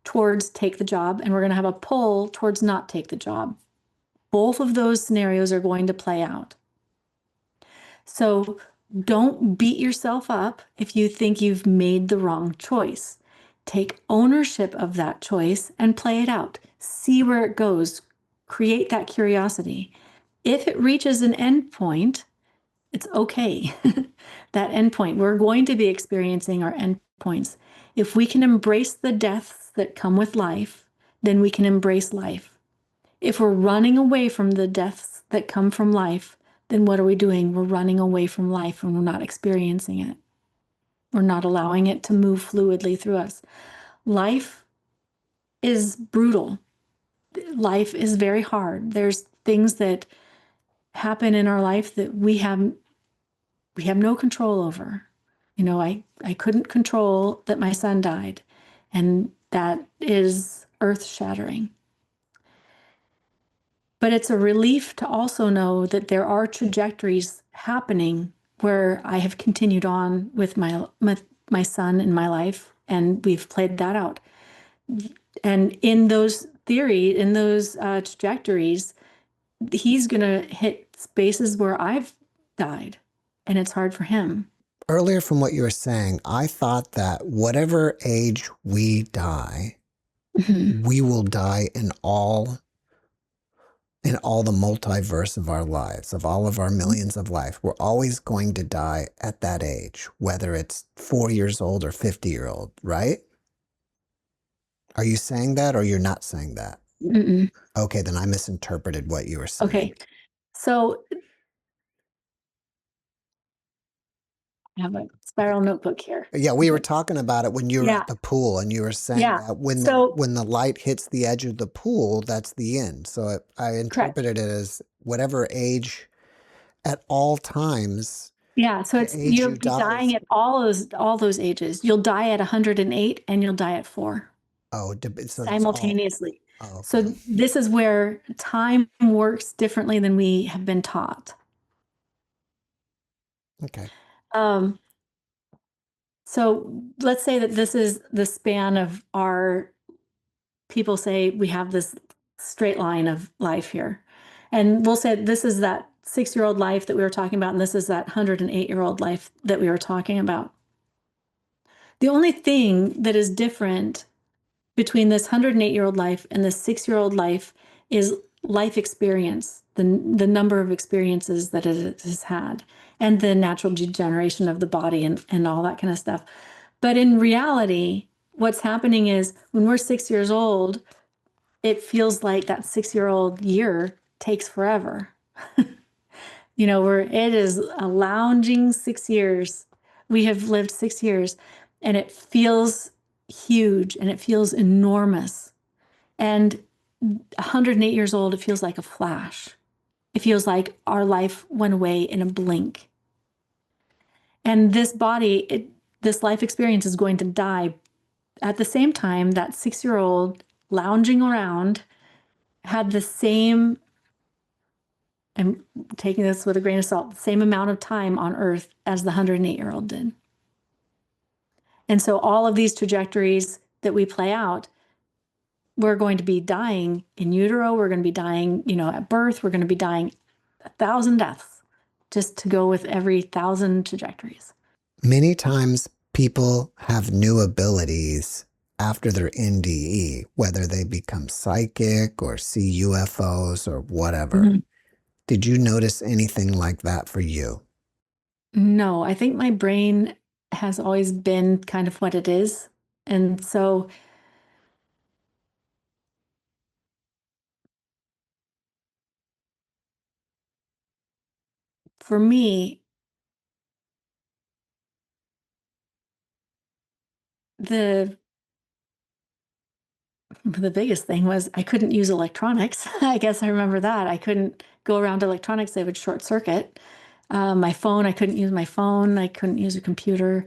towards take the job, and we're going to have a pull towards not take the job. Both of those scenarios are going to play out. So don't beat yourself up if you think you've made the wrong choice. Take ownership of that choice and play it out. See where it goes. Create that curiosity. If it reaches an end point, it's okay. That end point, we're going to be experiencing our end points. If we can embrace the deaths that come with life, then we can embrace life. If we're running away from the deaths that come from life, then what are we doing? We're running away from life and we're not experiencing it. We're not allowing it to move fluidly through us. Life is brutal. Life is very hard. There's things that happen in our life that we have no control over. I couldn't control that my son died, and that is earth-shattering. But it's a relief to also know that there are trajectories happening where I have continued on with my son in my life, and we've played that out. And in those trajectories, he's going to hit spaces where I've died, and it's hard for him. Earlier from what you were saying, I thought that whatever age we die, we will die in all the multiverse of our lives, of all of our millions of life. We're always going to die at that age, whether it's 4 years old or 50-year-old, right? Are you saying that, or you're not saying that? Mm-mm. Okay, then I misinterpreted what you were saying. Okay, so I have a spiral notebook here. Yeah, we were talking about it when you were Yeah. at the pool, and you were saying Yeah. that when So- the light hits the edge of the pool, that's the end. So I interpreted it as whatever age at all times. Yeah, so the age you'll you be die dying is- at all those ages. You'll die at 108 and you'll die at 4 Oh, so it's all- simultaneously. oh, okay. So this is where time works differently than we have been taught. Okay. So let's say that this is the span of our, people say we have this straight line of life here. And we'll say this is that 6-year-old life that we were talking about, and this is that 108-year-old life that we were talking about. The only thing that is different between this 108-year-old life and this 6-year-old life is life experience, the number of experiences that it has had, and the natural degeneration of the body and all that kind of stuff. But in reality, what's happening is when we're 6 years old, it feels like that 6-year-old year takes forever. Where it is a lounging 6 years. We have lived 6 years, and it feels huge and it feels enormous. And 108 years old, it feels like a flash. It feels like our life went away in a blink. And this body, this life experience is going to die at the same time that 6-year-old lounging around had the same, I'm taking this with a grain of salt, the same amount of time on Earth as the 108-year-old did. And so all of these trajectories that we play out, we're going to be dying in utero, we're going to be dying, at birth, we're going to be dying 1,000 deaths, just to go with every 1,000 trajectories. Many times people have new abilities after their NDE, whether they become psychic or see UFOs or whatever. Mm-hmm. Did you notice anything like that for you? No, I think my brain has always been kind of what it is. And so for me, the biggest thing was I couldn't use electronics. I guess I remember that. I couldn't go around electronics. They would short circuit. My phone, I couldn't use my phone. I couldn't use a computer.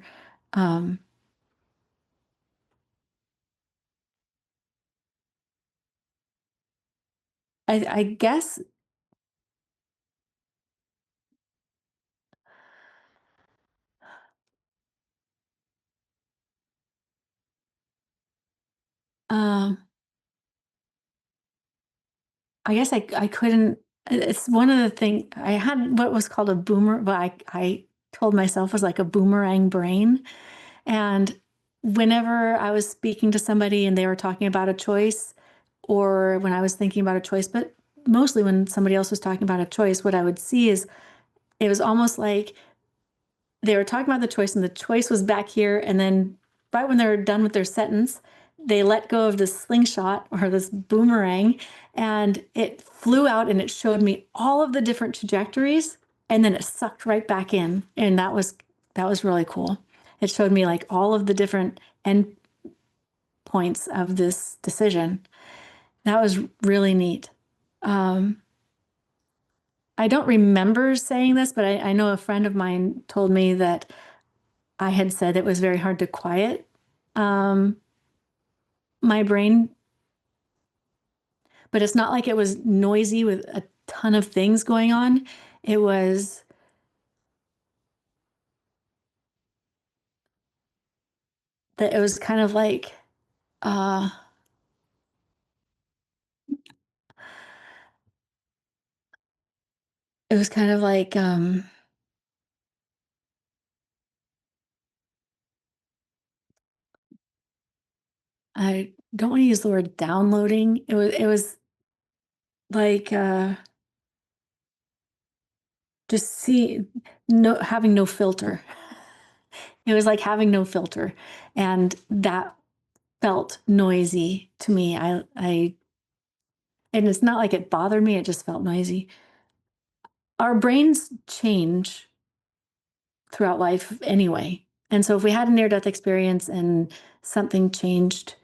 I guess I couldn't. It's one of the things I had what was called a boomer, but I told myself was like a boomerang brain. And whenever I was speaking to somebody and they were talking about a choice, or when I was thinking about a choice, but mostly when somebody else was talking about a choice, what I would see is it was almost like they were talking about the choice and the choice was back here. And then right when they were done with their sentence, they let go of this slingshot or this boomerang and it flew out and it showed me all of the different trajectories. And then it sucked right back in. And that was really cool. It showed me like all of the different end points of this decision. That was really neat. I don't remember saying this, but I know a friend of mine told me that I had said it was very hard to quiet my brain, but it's not like it was noisy with a ton of things going on. It was that it was kind of like it was kind of like I don't want to use the word downloading. It was like just having no filter. It was like having no filter, and that felt noisy to me. And it's not like it bothered me, it just felt noisy. Our brains change throughout life anyway. And so if we had a near-death experience and something changed,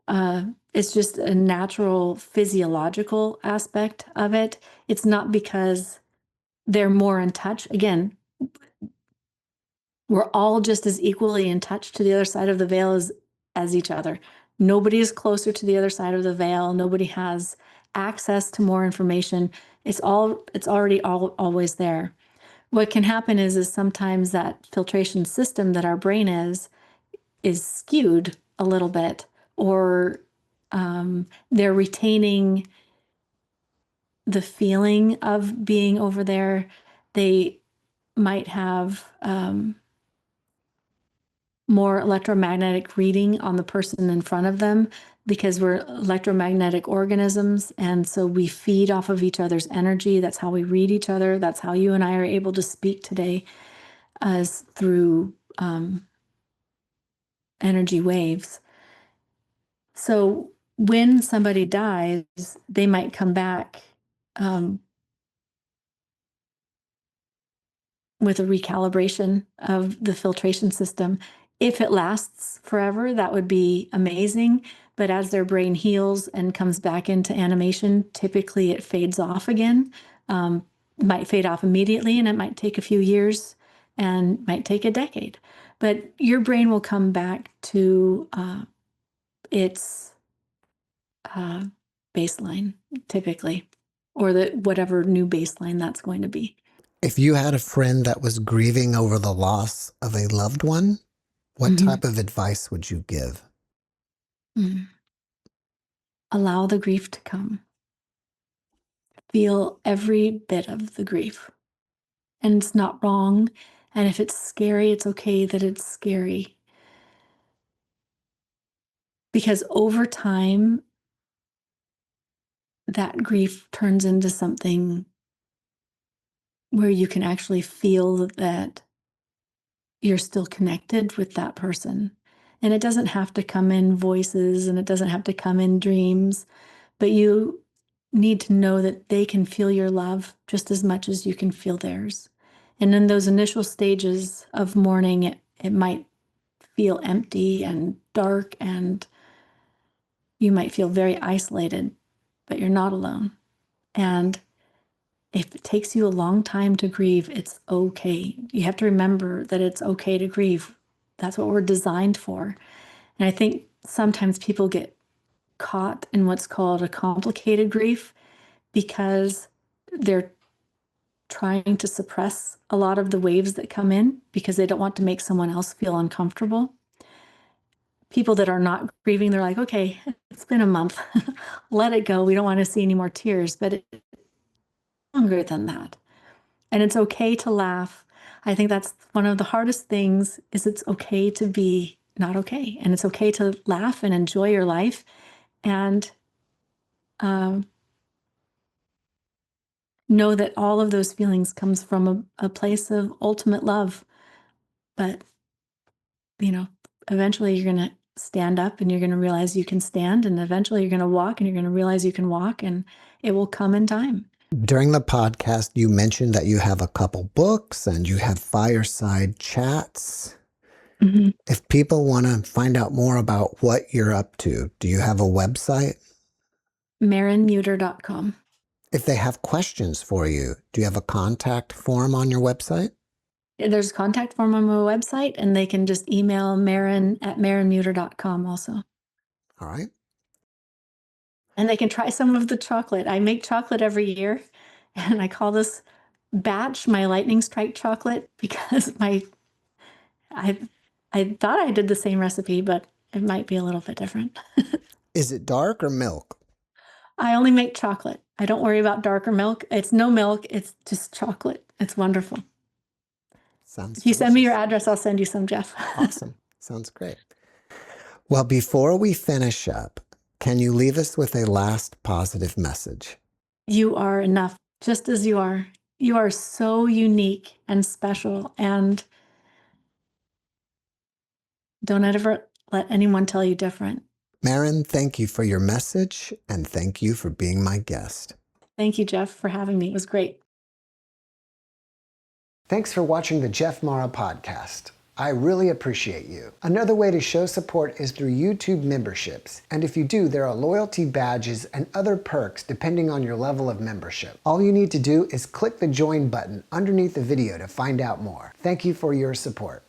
it's just a natural physiological aspect of it. It's not because they're more in touch. Again, we're all just as equally in touch to the other side of the veil as each other. Nobody is closer to the other side of the veil. Nobody has access to more information. It's already always there. What can happen is sometimes that filtration system that our brain is skewed a little bit, or they're retaining the feeling of being over there. They might have more electromagnetic reading on the person in front of them, because we're electromagnetic organisms, and so we feed off of each other's energy. That's how we read each other. That's how you and I are able to speak today, as through energy waves. So when somebody dies, they might come back with a recalibration of the filtration system. If it lasts forever, that would be amazing. But as their brain heals and comes back into animation, typically it fades off again. Might fade off immediately, and it might take a few years and might take a decade. But your brain will come back to its baseline, typically, or whatever new baseline that's going to be. If you had a friend that was grieving over the loss of a loved one, what type of advice would you give? Allow the grief to come. Feel every bit of the grief. And it's not wrong. And if it's scary, it's okay that it's scary. Because over time, that grief turns into something where you can actually feel that you're still connected with that person. And it doesn't have to come in voices, and it doesn't have to come in dreams, but you need to know that they can feel your love just as much as you can feel theirs. And in those initial stages of mourning, it might feel empty and dark, and you might feel very isolated, but you're not alone. And if it takes you a long time to grieve, it's okay. You have to remember that it's okay to grieve. That's what we're designed for. And I think sometimes people get caught in what's called a complicated grief, because they're trying to suppress a lot of the waves that come in because they don't want to make someone else feel uncomfortable. People that are not grieving, they're like, okay, it's been a month. Let it go. We don't want to see any more tears, but it's longer than that. And it's okay to laugh. I think that's one of the hardest things, is it's okay to be not okay. And it's okay to laugh and enjoy your life. And know that all of those feelings comes from a place of ultimate love. But, eventually you're going to stand up, and you're going to realize you can stand, and eventually you're going to walk, and you're going to realize you can walk, and it will come in time. During the podcast, you mentioned that you have a couple books and you have fireside chats. Mhm. If people want to find out more about what you're up to, do you have a website? MarenMuter.com. If they have questions for you, do you have a contact form on your website? There's a contact form on my website, and they can just email Maren at MarenMuter.com also. All right. And they can try some of the chocolate. I make chocolate every year, and I call this batch my lightning strike chocolate because I I thought I did the same recipe, but it might be a little bit different. Is it dark or milk? I only make chocolate. I don't worry about dark or milk. It's no milk. It's just chocolate. It's wonderful. Sounds If you send me your delicious. address, I'll send you some, Jeff. Awesome. Sounds great. Well, before we finish up, can you leave us with a last positive message? You are enough, just as you are. You are so unique and special, and don't ever let anyone tell you different. Maren, thank you for your message, and thank you for being my guest. Thank you, Jeff, for having me. It was great. Thanks for watching the JeffMara podcast. I really appreciate you. Another way to show support is through YouTube memberships. And if you do, there are loyalty badges and other perks depending on your level of membership. All you need to do is click the join button underneath the video to find out more. Thank you for your support.